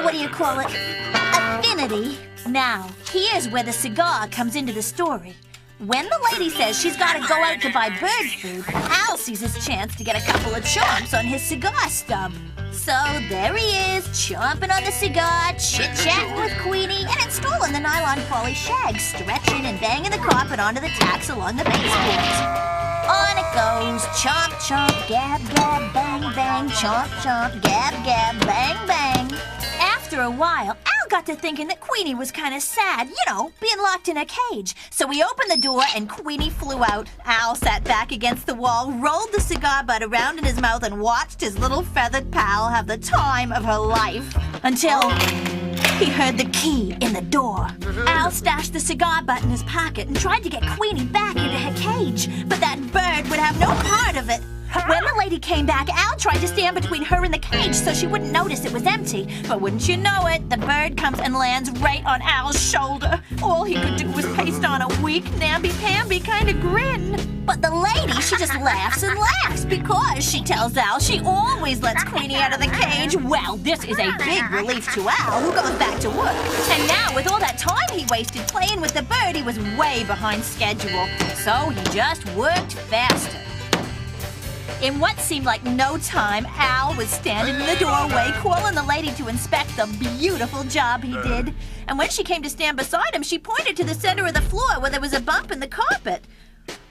what do you call it, affinity. Now, here's where the cigar comes into the story. When the lady says she's got to go out to buy bird food, Al sees his chance to get a couple of chomps on his cigar stub. So there he is, chomping on the cigar, chit-chatting with Queenie, and installing the nylon poly shag, stretching and banging the carpet onto the tacks along the baseboards. On it goes, chomp, chomp, gab, gab, bang, bang, chomp, chomp, gab, gab, bang, bang. After a while, Al got to thinking that Queenie was kind of sad, you know, being locked in a cage. So he opened the door and Queenie flew out. Al sat back against the wall, rolled the cigar butt around in his mouth and watched his little feathered pal have the time of her life. Until he heard the key in the door. Al stashed the cigar butt in his pocket and tried to get Queenie back into her cage, but that bird would have no part of it. When the lady came back, Al tried to stand between her and the cage so she wouldn't notice it was empty. But wouldn't you know it, the bird comes and lands right on Al's shoulder. All he could do was paste on a weak, namby-pamby kind of grin. But the lady, she just laughs and laughs because she tells Al she always lets Queenie out of the cage. Well, this is a big relief to Al, who goes back to work. And now, with all that time he wasted playing with the bird, he was way behind schedule. So he just worked faster. In what seemed like no time, Al was standing in the doorway, calling the lady to inspect the beautiful job he did. And when she came to stand beside him, she pointed to the center of the floor where there was a bump in the carpet.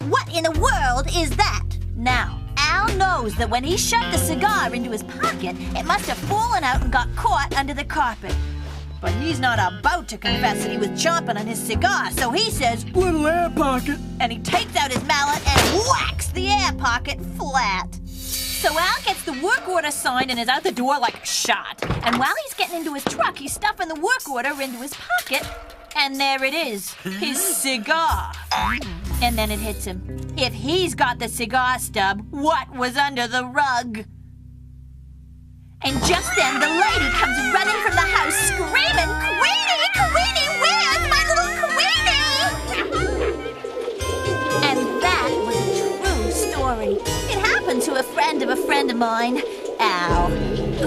What in the world is that? Now, Al knows that when he shoved the cigar into his pocket, it must have fallen out and got caught under the carpet. But he's not about to confess that he was chomping on his cigar, so he says, "Little air pocket." And he takes out his mallet and whacks the air pocket flat. So Al gets the work order signed and is out the door like a shot. And while he's getting into his truck, he's stuffing the work order into his pocket. And there it is, his cigar. And then it hits him. If he's got the cigar stub, what was under the rug? And just then, the lady comes running from the house screaming, "Queenie, Queenie, where's my little Queenie?" And that was a true story. It happened to a friend of mine, Al,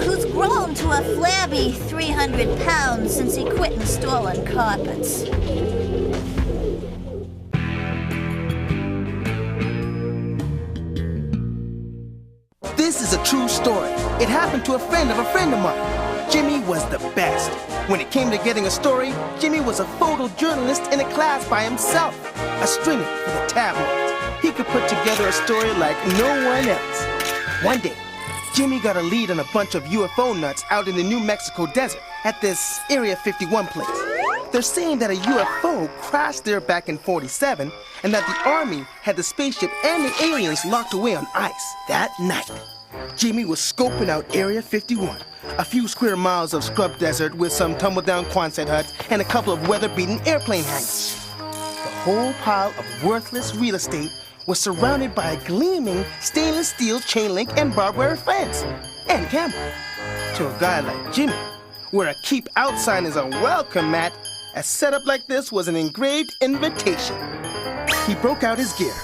who's grown to a flabby 300 pounds since he quit installing carpets. This is a true story. It happened to a friend of mine. Jimmy was the best. When it came to getting a story, Jimmy was a photojournalist in a class by himself, a stringer for the tabloids. He could put together a story like no one else. One day, Jimmy got a lead on a bunch of UFO nuts out in the New Mexico desert at this Area 51 place. They're saying that a UFO crashed there back in '47 and that the Army had the spaceship and the aliens locked away on ice that night. Jimmy was scoping out Area 51, a few square miles of scrub desert with some tumble-down Quonset huts and a couple of weather-beaten airplane hangars. The whole pile of worthless real estate was surrounded by a gleaming stainless steel chain link and barbed wire fence and camera. To a guy like Jimmy, where a keep out sign is a welcome mat, a setup like this was an engraved invitation. He broke out his gear,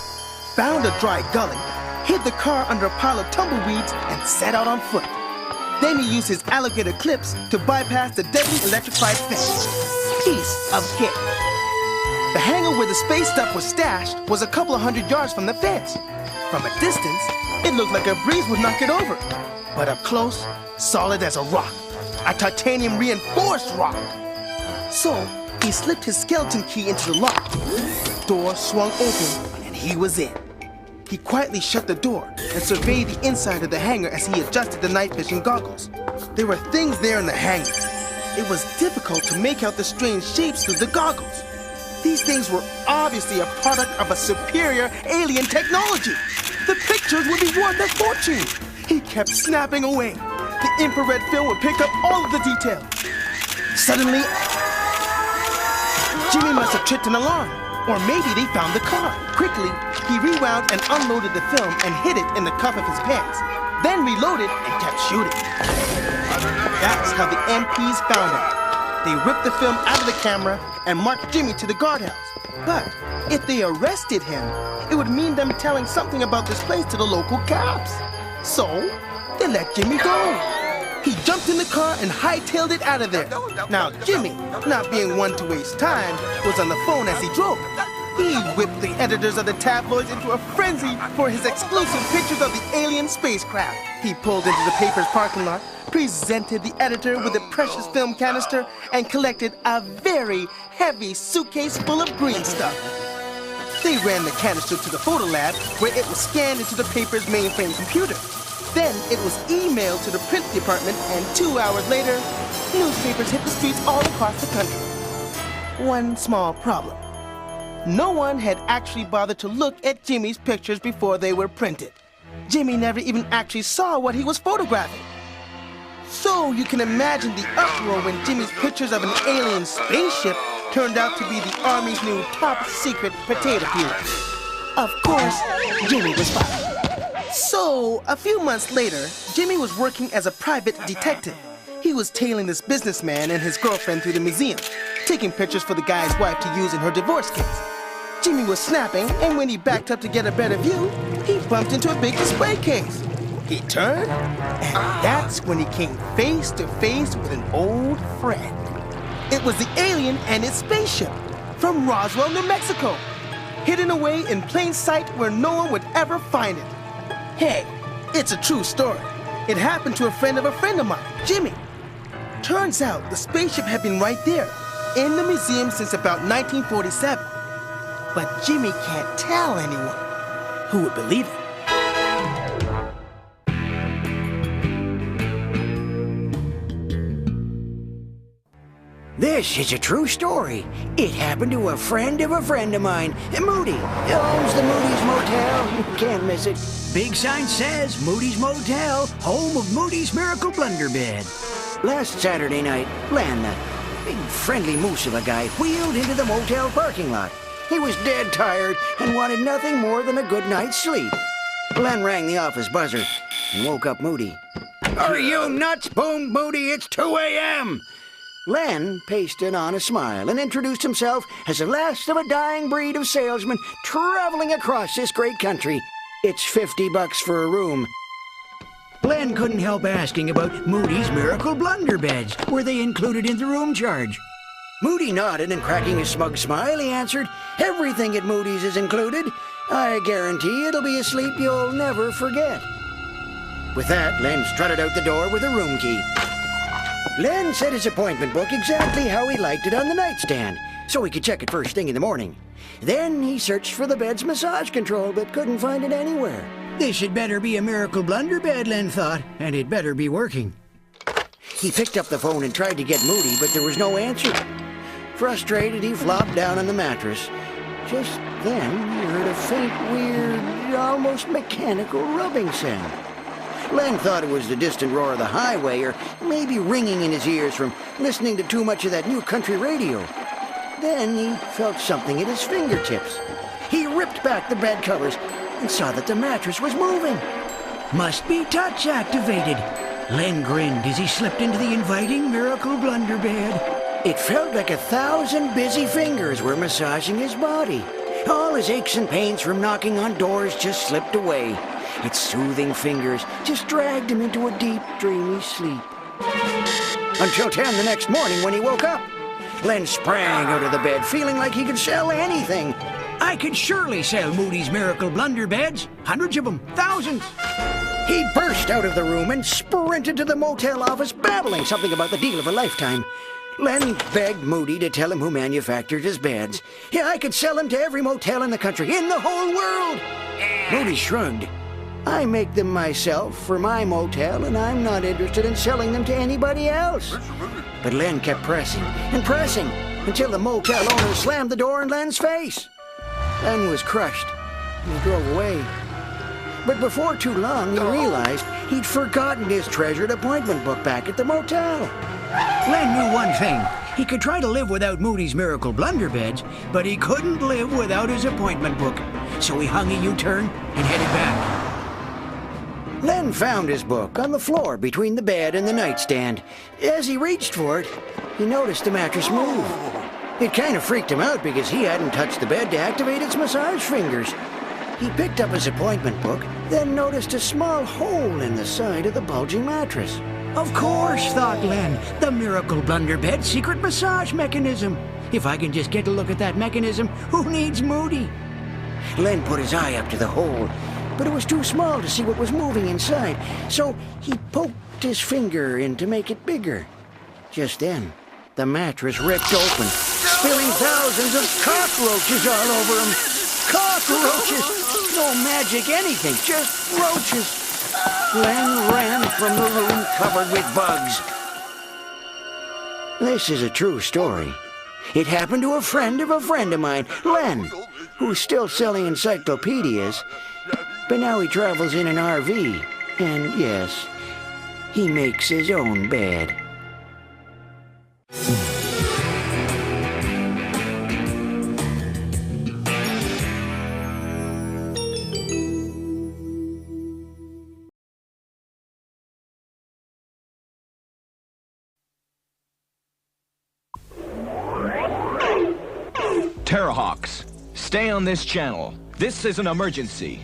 found a dry gully, hid the car under a pile of tumbleweeds, and set out on foot. Then he used his alligator clips to bypass the deadly electrified fence. Piece of cake. The hangar where the space stuff was stashed was a couple of 100 yards from the fence. From a distance, it looked like a breeze would knock it over. But up close, solid as a rock. A titanium reinforced rock. So, he slipped his skeleton key into the lock. The door swung open, and he was in. He quietly shut the door and surveyed the inside of the hangar as he adjusted the night vision goggles. There were things there in the hangar. It was difficult to make out the strange shapes through the goggles. These things were obviously a product of a superior alien technology. The pictures would be worth a fortune. He kept snapping away. The infrared film would pick up all of the detail. Suddenly, Jimmy must have tripped an alarm, or maybe they found the car. Quickly, he rewound and unloaded the film and hid it in the cuff of his pants, then reloaded and kept shooting. That's how the MPs found him. They ripped the film out of the camera and marched Jimmy to the guardhouse. But if they arrested him, it would mean them telling something about this place to the local cops. So, they let Jimmy go. He jumped in the car and hightailed it out of there. Now, Jimmy, not being one to waste time, was on the phone as he drove. He whipped the editors of the tabloids into a frenzy for his exclusive pictures of the alien spacecraft. He pulled into the paper's parking lot, presented the editor with a precious film canister, and collected a very heavy suitcase full of green stuff. They ran the canister to the photo lab, where it was scanned into the paper's mainframe computer. Then it was emailed to the print department, and 2 hours later, newspapers hit the streets all across the country. One small problem. No one had actually bothered to look at Jimmy's pictures before they were printed. Jimmy never even actually saw what he was photographing. So you can imagine the uproar when Jimmy's pictures of an alien spaceship turned out to be the Army's new top-secret potato peeler. Of course, Jimmy was fired. So, a few months later, Jimmy was working as a private detective. He was tailing this businessman and his girlfriend through the museum, taking pictures for the guy's wife to use in her divorce case. Jimmy was snapping, and when he backed up to get a better view, he bumped into a big display case. He turned, and that's when he came face to face with an old friend. It was the alien and its spaceship from Roswell, New Mexico, hidden away in plain sight where no one would ever find it. Hey, it's a true story. It happened to a friend of mine, Jimmy. Turns out the spaceship had been right there, in the museum since about 1947. But Jimmy can't tell anyone. Who would believe it? This is a true story. It happened to a friend of mine, Moody. He owns the Moody's Motel. You can't miss it. Big sign says Moody's Motel, home of Moody's Miracle Blunderbed. Last Saturday night, Len, a big friendly moose of a guy, wheeled into the motel parking lot. He was dead tired and wanted nothing more than a good night's sleep. Len rang the office buzzer and woke up Moody. Are you nuts? Boom, Moody, it's 2 a.m. Len pasted on a smile and introduced himself as the last of a dying breed of salesmen traveling across this great country. It's $50 for a room. Len couldn't help asking about Moody's Miracle Blunderbeds. Were they included in the room charge? Moody nodded, and cracking a smug smile, he answered, everything at Moody's is included. I guarantee it'll be a sleep you'll never forget. With that, Len strutted out the door with a room key. Len set his appointment book exactly how he liked it on the nightstand, so he could check it first thing in the morning. Then he searched for the bed's massage control, but couldn't find it anywhere. This had better be a Miracle Blunderbed, Len thought, and it better be working. He picked up the phone and tried to get Moody, but there was no answer. Frustrated, he flopped down on the mattress. Just then, he heard a faint, weird, almost mechanical rubbing sound. Len thought it was the distant roar of the highway, or maybe ringing in his ears from listening to too much of that new country radio. Then he felt something at his fingertips. He ripped back the bed covers and saw that the mattress was moving. Must be touch activated. Len grinned as he slipped into the inviting Miracle Blunderbed. It felt like 1,000 busy fingers were massaging his body. All his aches and pains from knocking on doors just slipped away. Its soothing fingers just dragged him into a deep, dreamy sleep. Until 10 the next morning when he woke up. Len sprang out of the bed, feeling like he could sell anything. I could surely sell Moody's Miracle Blunderbeds. Hundreds of them, thousands. He burst out of the room and sprinted to the motel office, babbling something about the deal of a lifetime. Len begged Moody to tell him who manufactured his beds. Yeah, I could sell them to every motel in the country, in the whole world. Moody shrugged. I make them myself for my motel, and I'm not interested in selling them to anybody else. But Len kept pressing and pressing until the motel owner slammed the door in Len's face. Len was crushed, and he drove away. But before too long, he realized he'd forgotten his treasured appointment book back at the motel. Len knew one thing. He could try to live without Moody's Miracle Blunderbeds, but he couldn't live without his appointment book. So he hung a U-turn and headed back. Len found his book on the floor between the bed and the nightstand. As he reached for it, he noticed the mattress move. It kind of freaked him out because he hadn't touched the bed to activate its massage fingers. He picked up his appointment book, then noticed a small hole in the side of the bulging mattress. Of course, thought Len, the Miracle Blunderbed secret massage mechanism. If I can just get a look at that mechanism, who needs Moody? Len put his eye up to the hole, but it was too small to see what was moving inside, so he poked his finger in to make it bigger. Just then, the mattress ripped open, spilling thousands of cockroaches all over him. Cockroaches! No magic, anything, just roaches. Len ran from the room covered with bugs. This is a true story. It happened to a friend of mine, Len, who's still selling encyclopedias, but now he travels in an RV, and yes, he makes his own bed. TERRAHAWKS, stay on this channel. This is an emergency.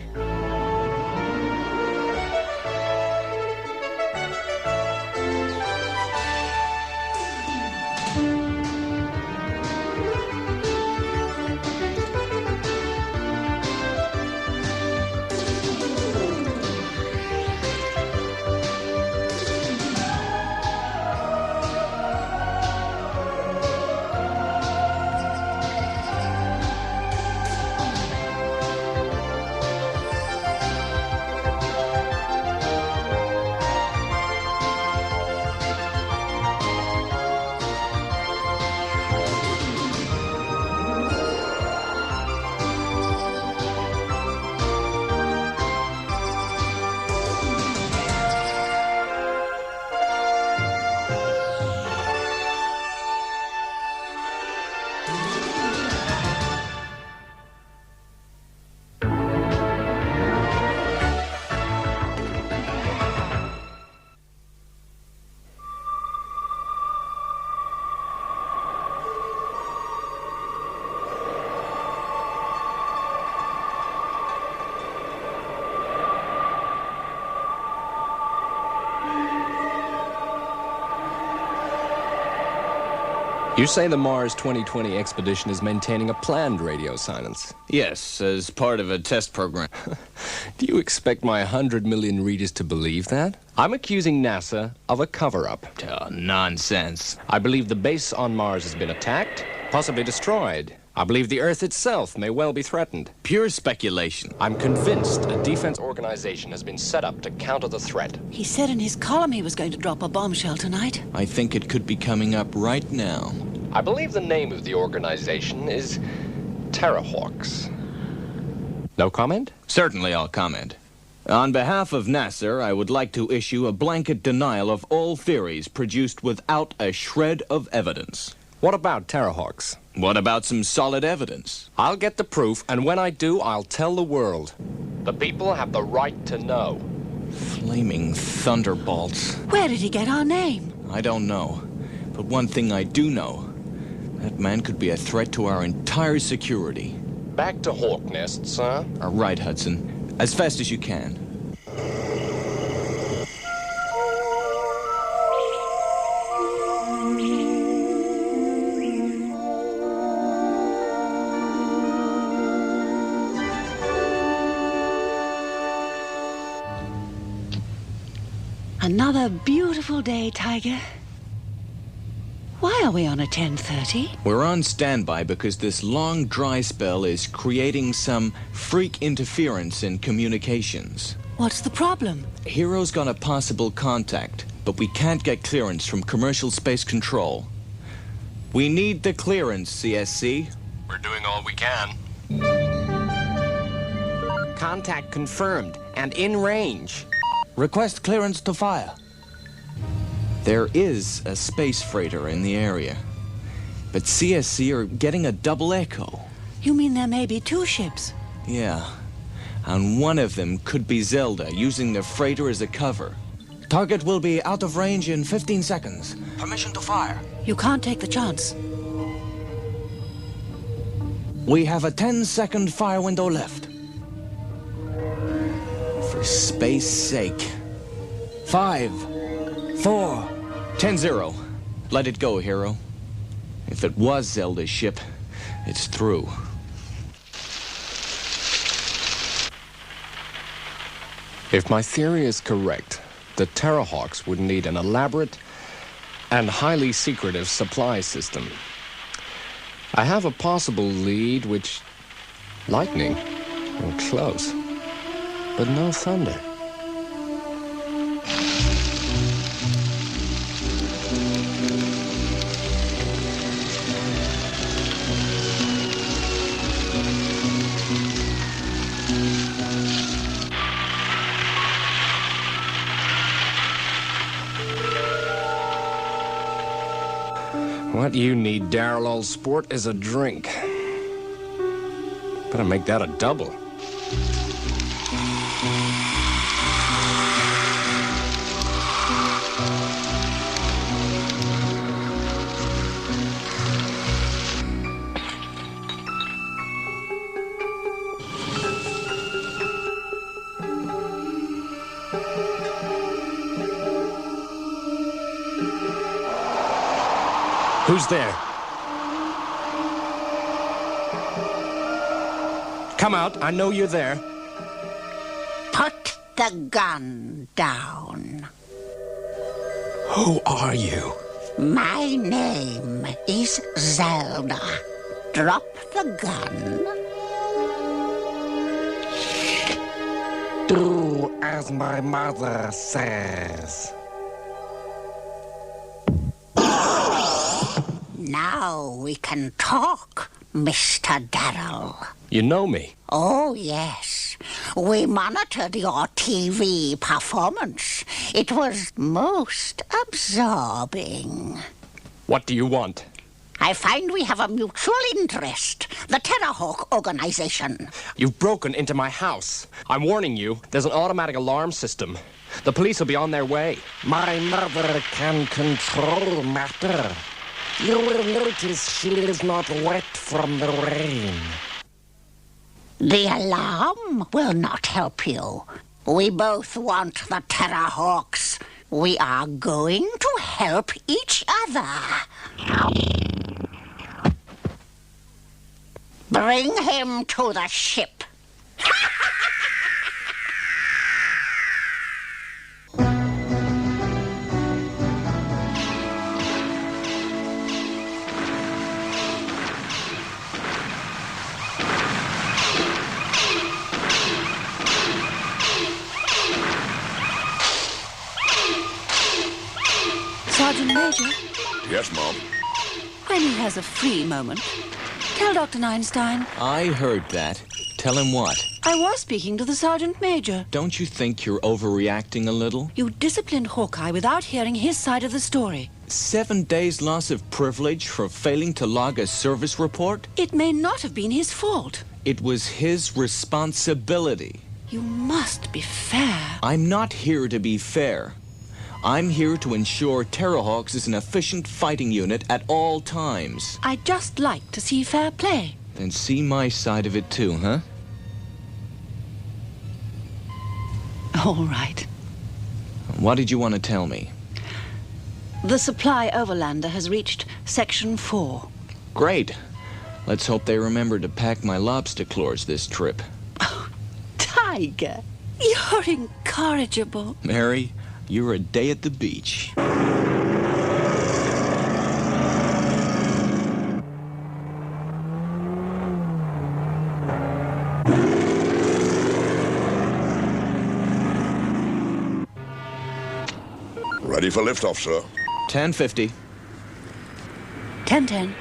You say the Mars 2020 expedition is maintaining a planned radio silence? Yes, as part of a test program. Do you expect my 100 million readers to believe that? I'm accusing NASA of a cover-up. Oh, nonsense. I believe the base on Mars has been attacked, possibly destroyed. I believe the Earth itself may well be threatened. Pure speculation. I'm convinced a defense organization has been set up to counter the threat. He said in his column he was going to drop a bombshell tonight. I think it could be coming up right now. I believe the name of the organization is TERRAHAWKS. No comment? Certainly I'll comment. On behalf of NASA, I would like to issue a blanket denial of all theories produced without a shred of evidence. What about TERRAHAWKS? What about some solid evidence? I'll get the proof, and when I do, I'll tell the world. The people have the right to know. Flaming thunderbolts. Where did he get our name? I don't know. But one thing I do know. That man could be a threat to our entire security. Back to hawk nests, huh? All right, Hudson. As fast as you can. Another beautiful day, Tiger. Why are we on a 10:30? We're on standby because this long dry spell is creating some freak interference in communications. What's the problem? Hero's got a possible contact, but we can't get clearance from Commercial Space Control. We need the clearance, CSC. We're doing all we can. Contact confirmed and in range. Request clearance to fire. There is a space freighter in the area, but CSC are getting a double echo. You mean there may be two ships? Yeah, and one of them could be Zelda, using the freighter as a cover. Target will be out of range in 15 seconds. Permission to fire. You can't take the chance. We have a 10-second fire window left. For space sake. 5, 4, 10-0. Let it go, hero. If it was Zelda's ship, it's through. If my theory is correct, the TERRAHAWKS would need an elaborate and highly secretive supply system. I have a possible lead which... lightning. Oh, close. But no thunder. What you need, Daryl, old sport, is a drink. Better make that a double. Who's there? Come out. I know you're there. Put the gun down. Who are you? My name is Zelda. Drop the gun. Do as my mother says. Now we can talk, Mr. Darrell. You know me? Oh, yes. We monitored your TV performance. It was most absorbing. What do you want? I find we have a mutual interest, the TERRAHAWK organization. You've broken into my house. I'm warning you, there's an automatic alarm system. The police will be on their way. My mother can control matter. You will notice she is not wet from the rain. The alarm will not help you. We both want the TERRAHAWKS. We are going to help each other. Bring him to the ship. Sergeant Major, Yes, Mom. when he has a free moment, tell Dr. Einstein I heard that. Tell him what? I was speaking to the Sergeant Major. Don't you think you're overreacting a little? You disciplined Hawkeye without hearing his side of the story. 7 days loss of privilege for failing to log a service report? It may not have been his fault. It was his responsibility. You must be fair. I'm not here to be fair. I'm here to ensure TERRAHAWKS is an efficient fighting unit at all times. I'd just like to see fair play. Then see my side of it too, huh? All right. What did you want to tell me? The supply overlander has reached Section 4. Great. Let's hope they remember to pack my lobster claws this trip. Tiger, you're incorrigible. Mary, you're a day at the beach. Ready for liftoff, sir. 10:50. 10:10.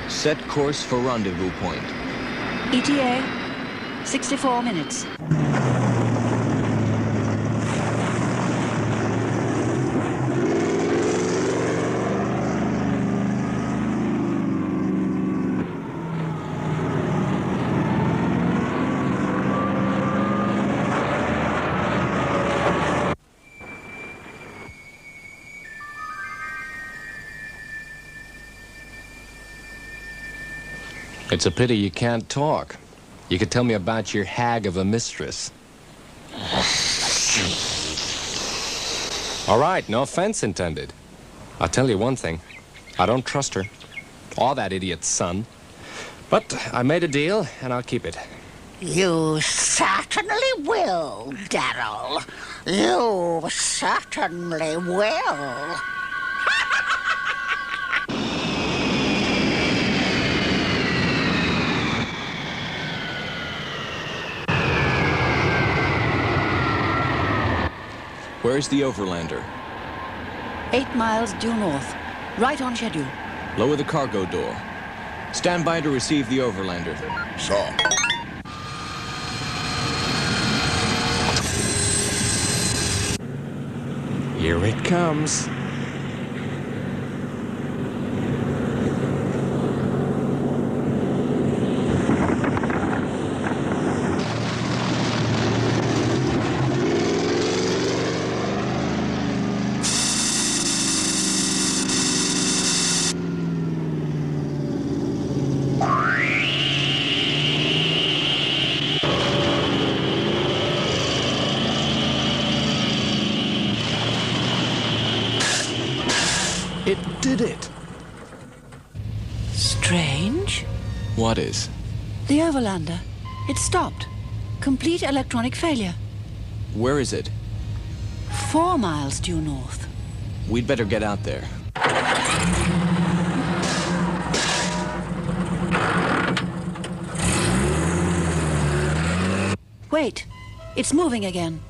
Set course for rendezvous point. ETA, 64 minutes. It's a pity you can't talk. You could tell me about your hag of a mistress. All right, no offense intended. I'll tell you one thing. I don't trust her. Or that idiot's son. But I made a deal, and I'll keep it. You certainly will, Daryl. You certainly will. Where's the overlander? 8 miles due north. Right on schedule. Lower the cargo door. Stand by to receive the overlander. Saw. Here it comes. It did it. Strange. What is? The overlander. It stopped. Complete electronic failure. Where is it? 4 miles due north. We'd better get out there. Wait. It's moving again.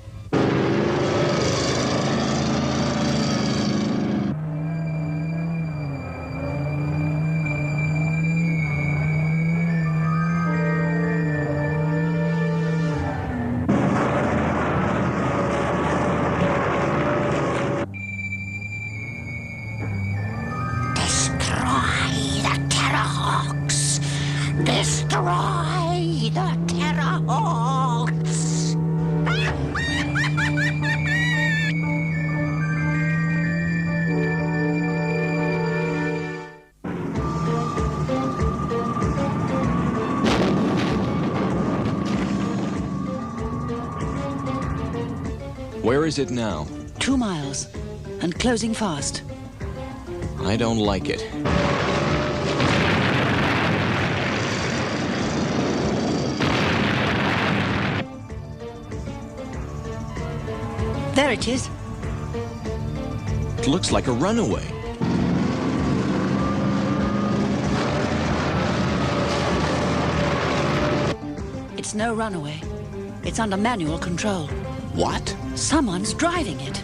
Where is it now? 2 miles. And closing fast. I don't like it. There it is. It looks like a runaway. It's no runaway. It's under manual control. What? Someone's driving it.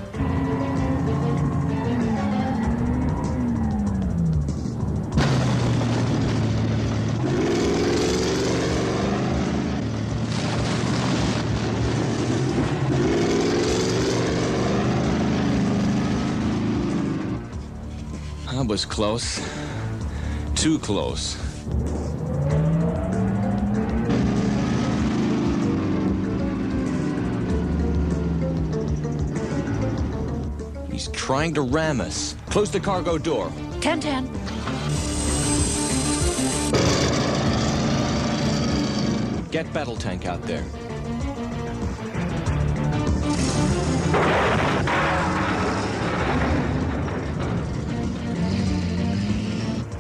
I was close. Too close. He's trying to ram us. Close the cargo door. 10-10. Get battle tank out there.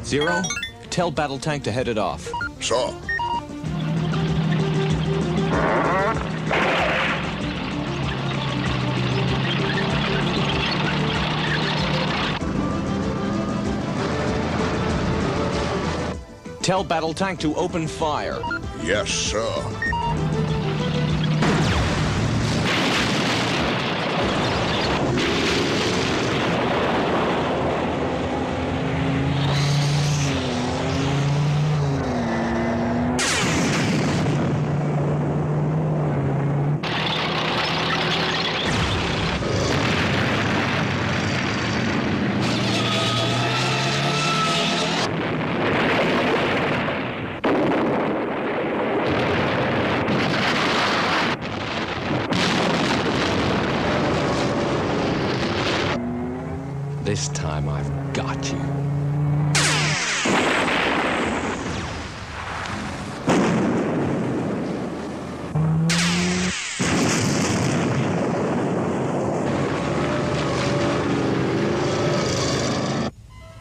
Zero, tell battle tank to head it off. So. Tell battle tank to open fire. Yes, sir. This time I've got you.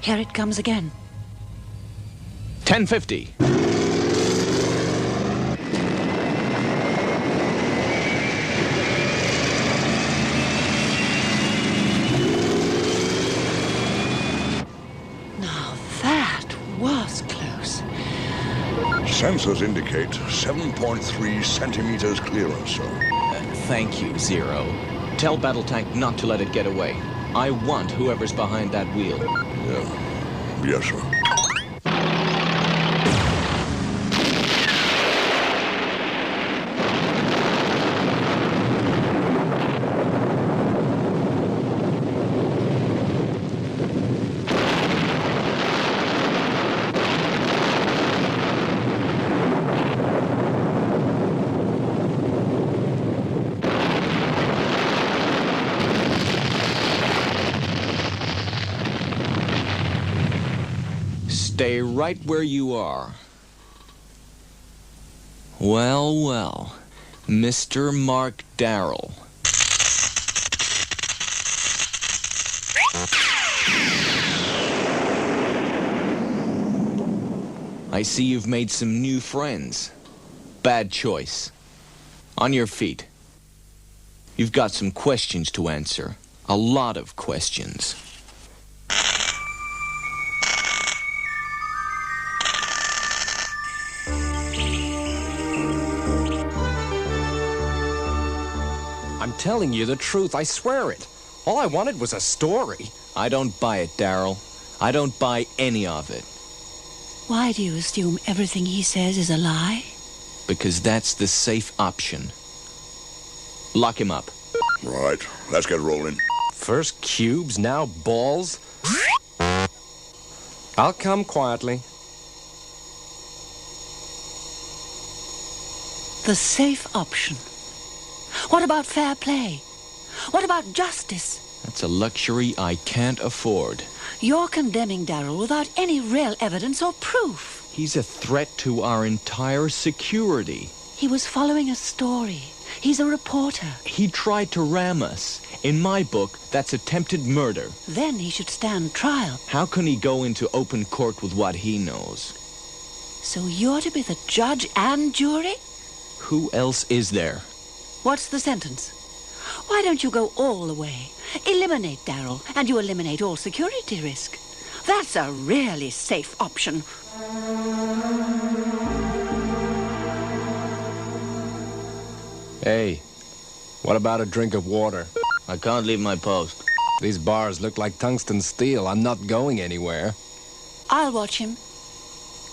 Here it comes again. 1050. Sensors indicate 7.3 centimeters clearance, sir. Thank you, Zero. Tell battle tank not to let it get away. I want whoever's behind that wheel. Yeah. Yes, sir. Stay right where you are. Well, well, Mr. Mark Darrell. I see you've made some new friends. Bad choice. On your feet. You've got some questions to answer. A lot of questions. I'm telling you the truth, I swear it. All I wanted was a story. I don't buy it, Darrell. I don't buy any of it. Why do you assume everything he says is a lie? Because that's the safe option. Lock him up. Right. Let's get rolling. First cubes, now balls. I'll come quietly. The safe option. What about fair play? What about justice? That's a luxury I can't afford. You're condemning Darrell without any real evidence or proof. He's a threat to our entire security. He was following a story. He's a reporter. He tried to ram us. In my book, that's attempted murder. Then he should stand trial. How can he go into open court with what he knows? So you're to be the judge and jury? Who else is there? What's the sentence? Why don't you go all the way? Eliminate Daryl, and you eliminate all security risk. That's a really safe option. Hey, what about a drink of water? I can't leave my post. These bars look like tungsten steel. I'm not going anywhere. I'll watch him.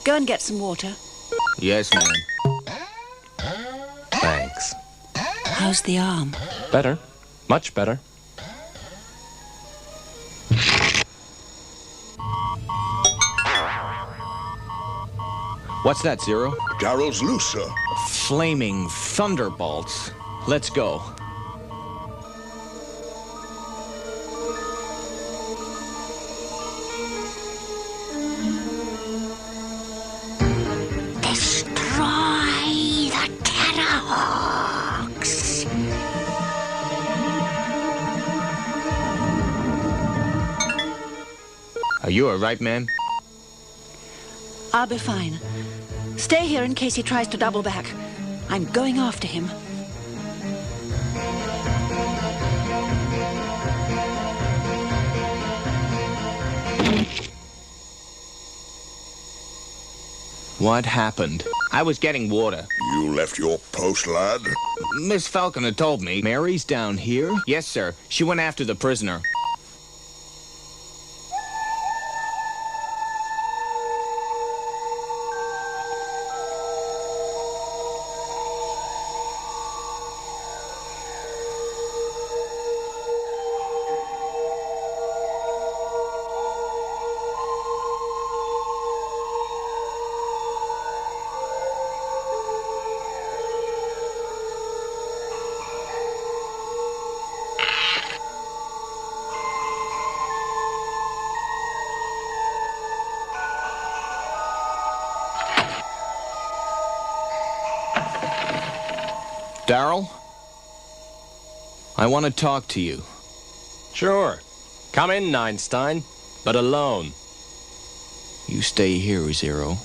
Go and get some water. Yes, ma'am. Thanks. How's the arm? Better. Much better. What's that, Zero? Daryl's loose, sir. Flaming thunderbolts. Let's go. Destroy the TERRAHAWKS. Are you all right, ma'am? I'll be fine. Stay here in case he tries to double back. I'm going after him. What happened? I was getting water. You left your post, lad? Miss Falconer told me. Mary's down here? Yes, sir. She went after the prisoner. Daryl? I want to talk to you. Sure. Come in, Einstein, but alone. You stay here, Zero.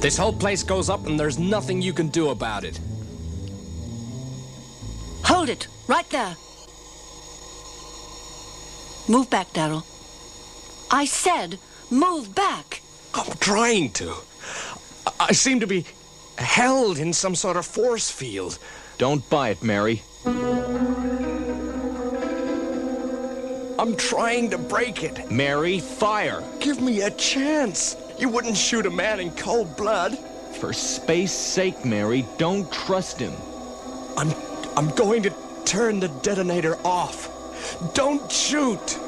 This whole place goes up and there's nothing you can do about it. Hold it, right there. Move back, Daryl. I said, move back. I'm trying to. I seem to be held in some sort of force field. Don't bite, Mary. I'm trying to break it. Mary, fire. Give me a chance. You wouldn't shoot a man in cold blood. For space's sake, Mary, don't trust him. I'm going to turn the detonator off. Don't shoot.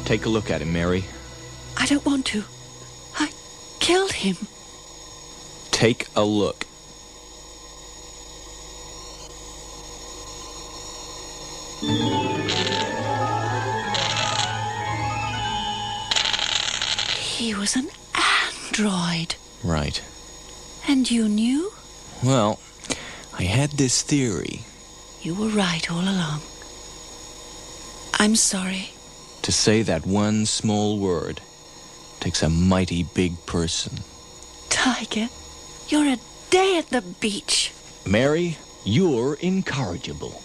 Take a look at him, Mary. I don't want to. I killed him. Take a look. He was an android. Right. And you knew? Well, I had this theory. You were right all along. I'm sorry. To say that one small word takes a mighty big person. Tiger, you're a day at the beach. Mary, you're incorrigible.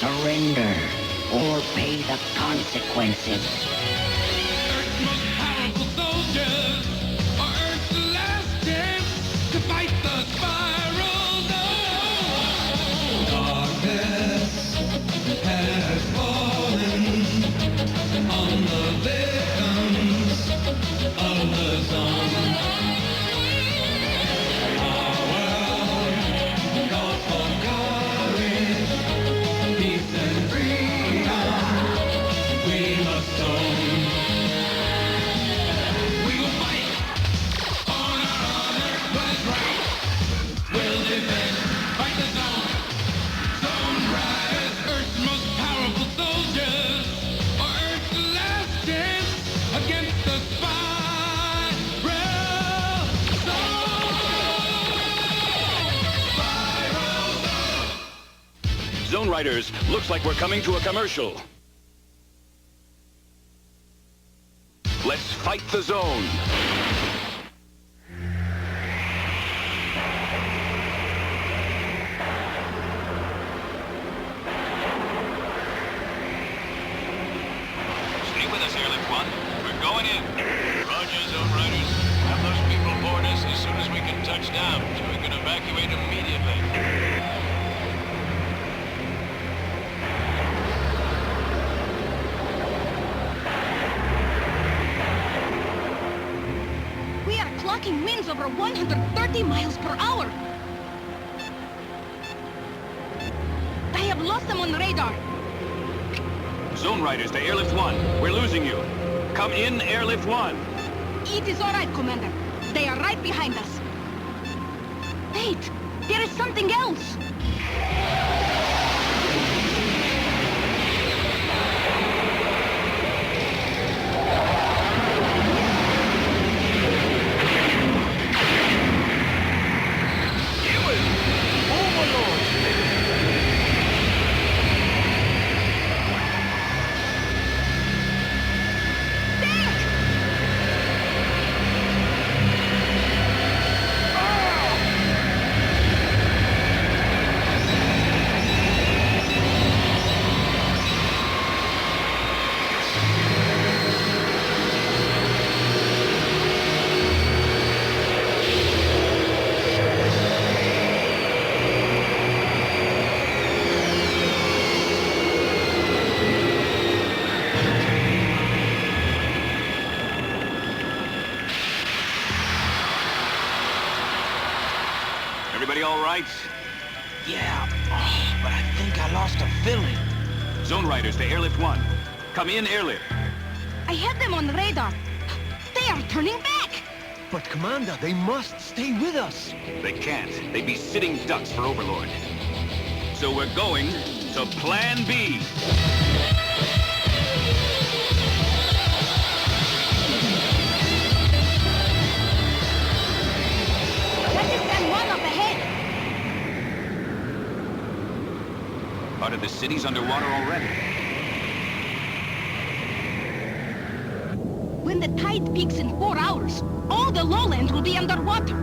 Surrender or pay the consequences. Earth's most powerful soldiers are Earth's last chance to fight the spiral zone. Darkness has fallen on the victims of the zone. Our world calls for courage, peace and freedom. We must own. We will fight on our honor, what is right. We'll defend, fight the zone. Zone riders, Earth's most powerful soldiers, are Earth's last chance against the spiral zone. Zone Riders, looks like we're coming to a commercial. Let's fight the zone. Stay with us, Airlift One. We're going in. Roger, Zone Riders. Have those people board us as soon as we can touch down, so we can evacuate immediately. We are clocking winds over 130 miles per hour. I have lost them on the radar. Zone Riders to Airlift 1. We're losing you. Come in, Airlift 1. It is all right, Commander. They are right behind us. Wait, there is something else. Everybody all right? Yeah, but I think I lost a feeling. Zone Riders to Airlift 1. Come in, Airlift. I had them on the radar. They are turning back. But, Commander, they must stay with us. They can't. They'd be sitting ducks for Overlord. So we're going to Plan B. That is San Juan up ahead. Part of the city's underwater already. When the tide peaks in 4 hours, all the lowlands will be underwater.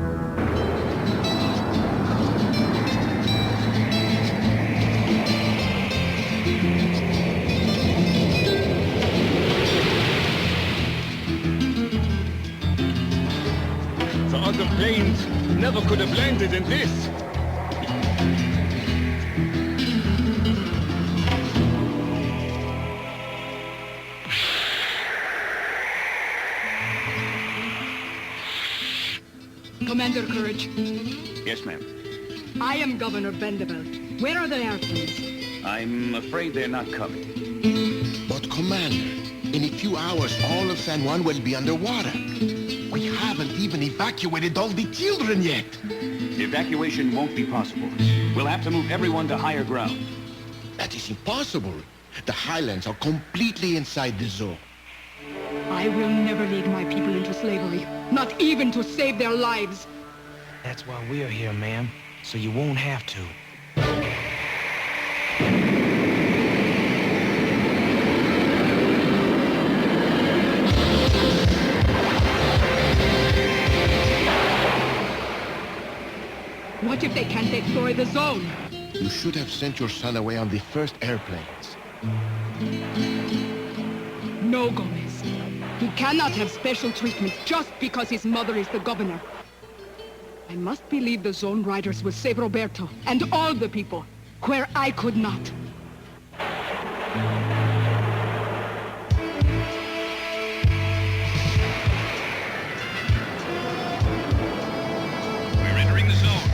The other planes never could have landed in this. Commander Courage, Yes, ma'am. I am Governor Vanderbilt. Where are the airplanes? I'm afraid they're not coming. But, Commander, in a few hours, all of San Juan will be underwater. We haven't even evacuated all the children yet. Evacuation won't be possible. We'll have to move everyone to higher ground. That is impossible. The highlands are completely inside the zone. I will never lead my people into slavery, not even to save their lives. That's why we're here, ma'am. So you won't have to. What if they can't destroy the zone? You should have sent your son away on the first airplanes. No, Gomez. He cannot have special treatment just because his mother is the governor. I must believe the Zone Riders will save Roberto and all the people, where I could not. We're entering the zone.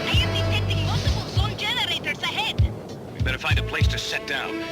I am detecting multiple zone generators ahead. We better find a place to set down.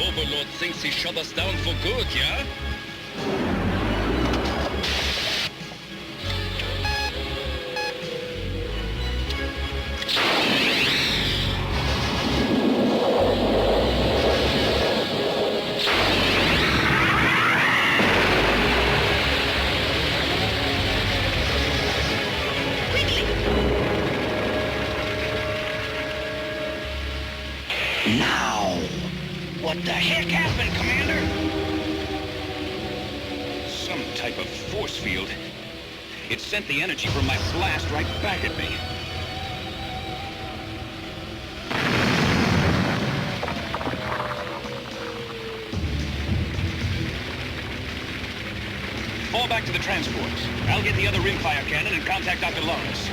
Overlord thinks he shut us down for good, yeah? What the heck happened, Commander? Some type of force field. It sent the energy from my blast right back at me. Fall back to the transports. I'll get the other rimfire cannon and contact Dr. Lawrence.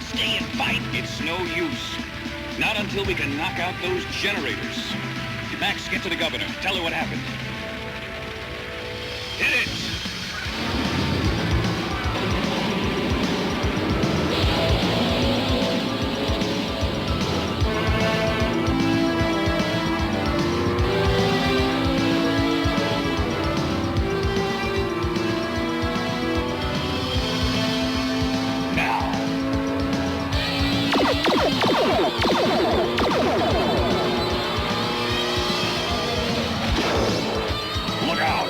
stay and fight. It's no use. Not until we can knock out those generators. Max, get to the governor. Tell her what happened. Hit it! Look out!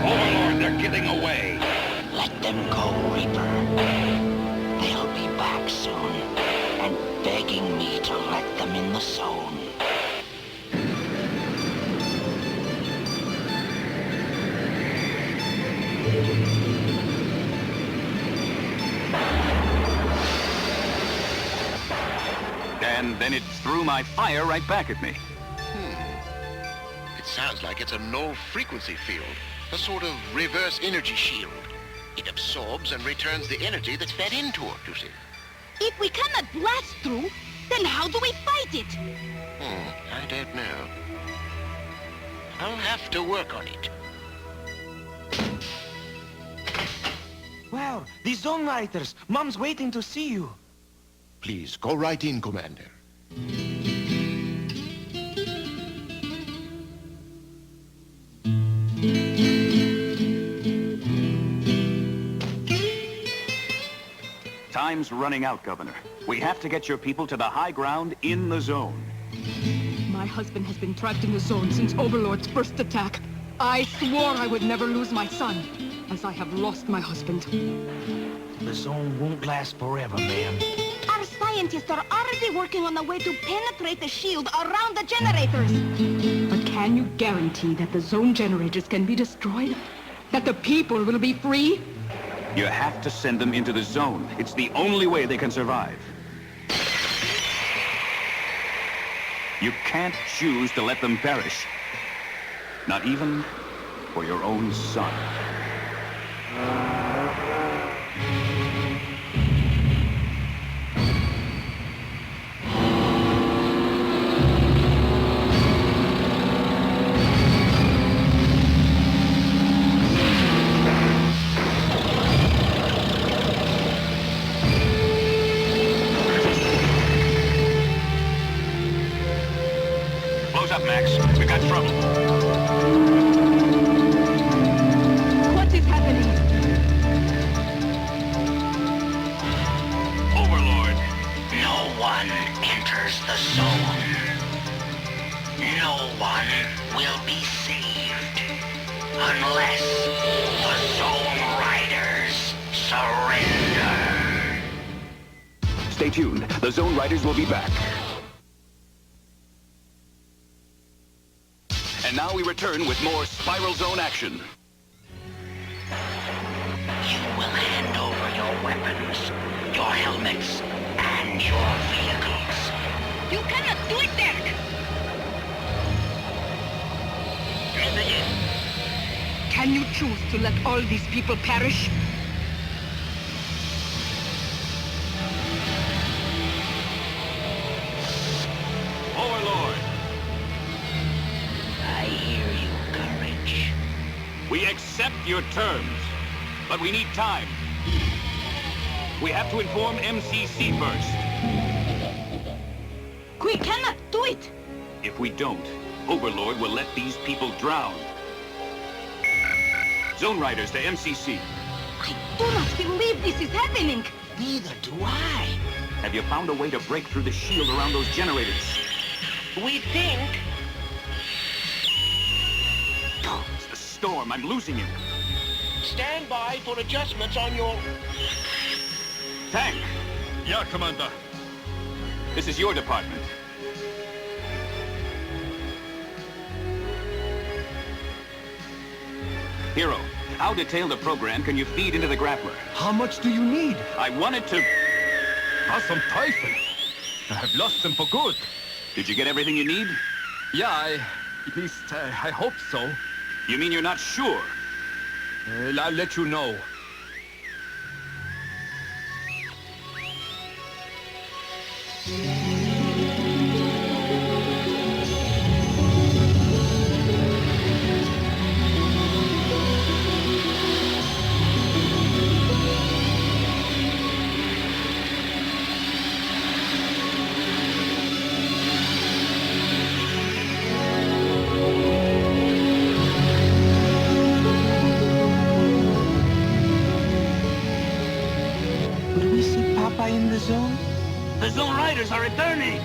Overlord, they're getting away. Let them go, Reaper. They'll be back soon, and begging me to let them in the zone. And then it threw my fire right back at me. It sounds like it's a null-frequency field, a sort of reverse energy shield. It absorbs and returns the energy that's fed into it, you see. If we cannot blast through, then how do we fight it? I don't know. I'll have to work on it. Wow, the Zone Riders! Mom's waiting to see you. Please, go right in, Commander. Time's running out, Governor. We have to get your people to the high ground in the zone. My husband has been trapped in the zone since Overlord's first attack. I swore I would never lose my son, as I have lost my husband. The zone won't last forever, ma'am. Our scientists are already working on a way to penetrate the shield around the generators. But can you guarantee that the zone generators can be destroyed? That the people will be free? You have to send them into the zone. It's the only way they can survive. You can't choose to let them perish. Not even for your own son. Close up, Max. We've got trouble. What is happening? Overlord. No one enters the zone. No one will be saved unless the Zone Riders surrender. Stay tuned. The Zone Riders will be back. And now we return with more Spiral Zone action. You will hand over your weapons, your helmets, and your vehicles. You cannot do it, Dirk! Can you choose to let all these people perish? Overlord. I hear you, Courage. We accept your terms, but we need time. We have to inform MCC first. We cannot do it! If we don't, Overlord will let these people drown. Zone Riders to MCC. I do not believe this is happening! Neither do I. Have you found a way to break through the shield around those generators? We think... It's the storm. I'm losing him. Stand by for adjustments on your... Tank! Yeah, Commander. This is your department. Hero, how detailed a program can you feed into the grappler? How much do you need? I wanted to... Have some Typhon. I've lost them for good. Did you get everything you need? Yeah, at least I hope so. You mean you're not sure? I'll let you know. Would we see Papa in the zone? The Zone Riders are returning!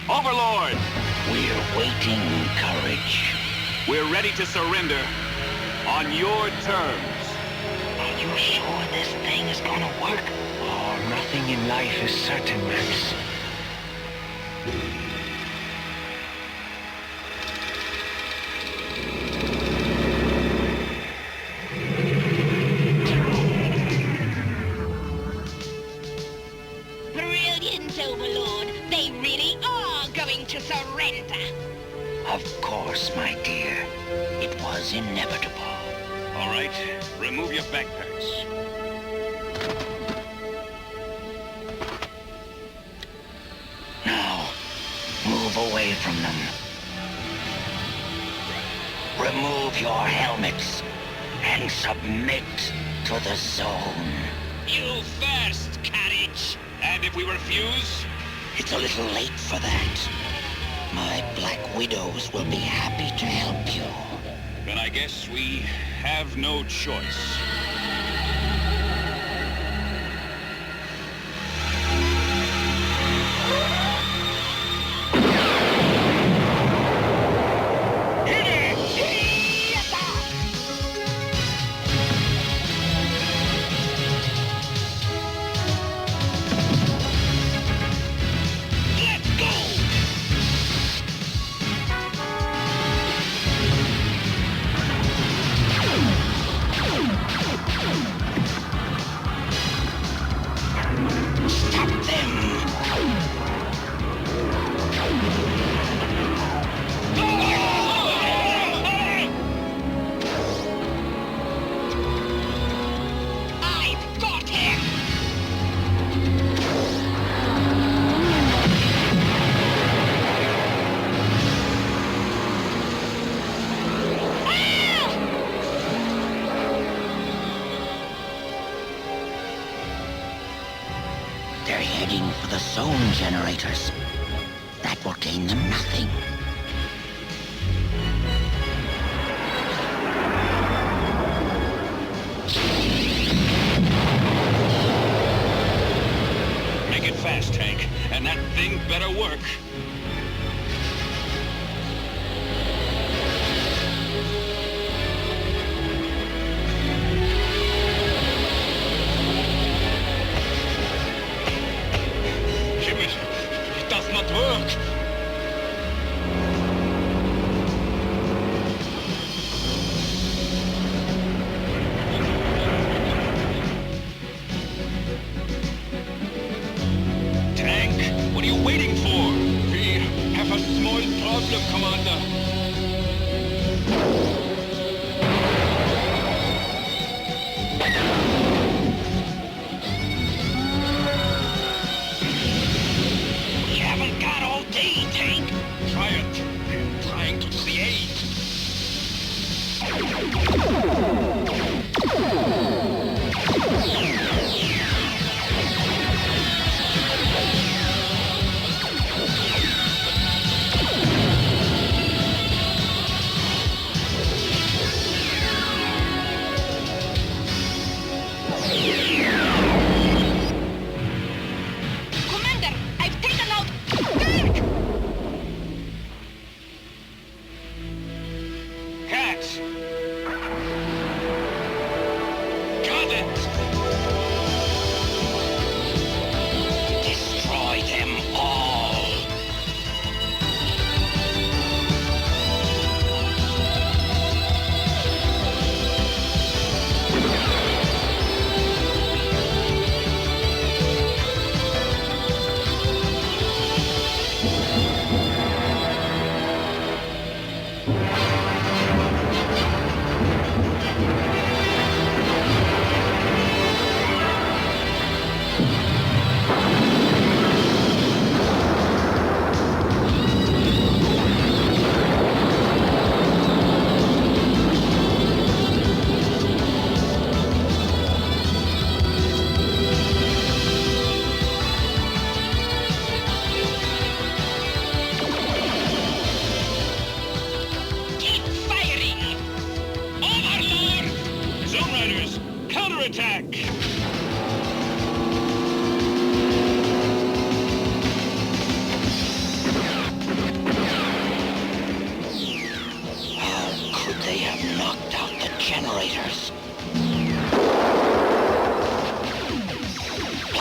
Overlord! We're waiting, Courage. We're ready to surrender on your terms. Are you sure this thing is gonna work? Oh, nothing in life is certain, Max. Brilliant, Overlord. They really are going to surrender. Of course, my dear. It was inevitable. All right, remove your backpacks. Now, move away from them. Remove your helmets and submit to the zone. You first, Carriage. And if we refuse? It's a little late for that. My Black Widows will be happy to help you. Then I guess we have no choice. They're heading for the zone generators. That will gain them nothing. Make it fast, Tank, and that thing better work. It does not work. Tank, what are you waiting for? We have a small problem, Commander. We haven't got all day, Tank. Try it. I'm trying to create.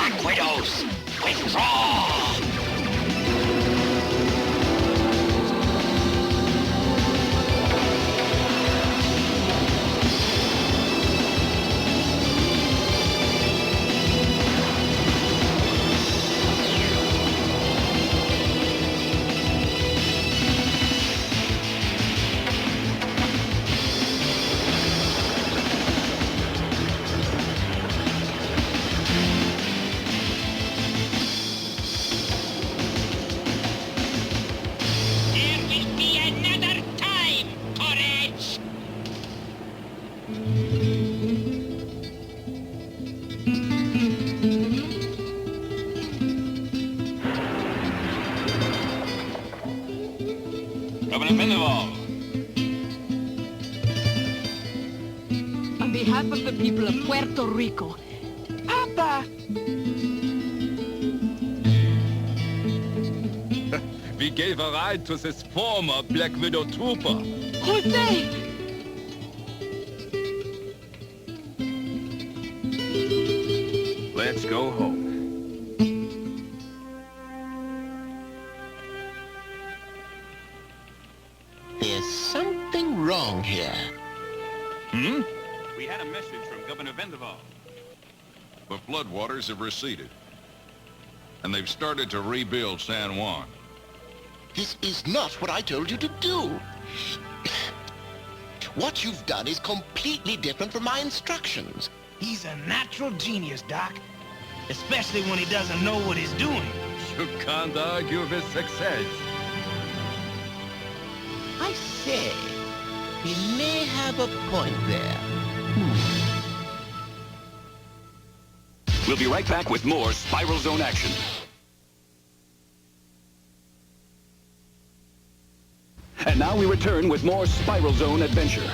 Black Widows, withdraw! Governor Mendenhall. On behalf of the people of Puerto Rico, Papa! We gave a ride to this former Black Widow trooper. Jose! Let's go home. There's something wrong here. Hmm? We had a message from Governor Vendaval. The floodwaters have receded, and they've started to rebuild San Juan. This is not what I told you to do. What you've done is completely different from my instructions. He's a natural genius, Doc. Especially when he doesn't know what he's doing. You can't argue with success. I say, he may have a point there. We'll be right back with more Spiral Zone action. And now we return with more Spiral Zone adventure.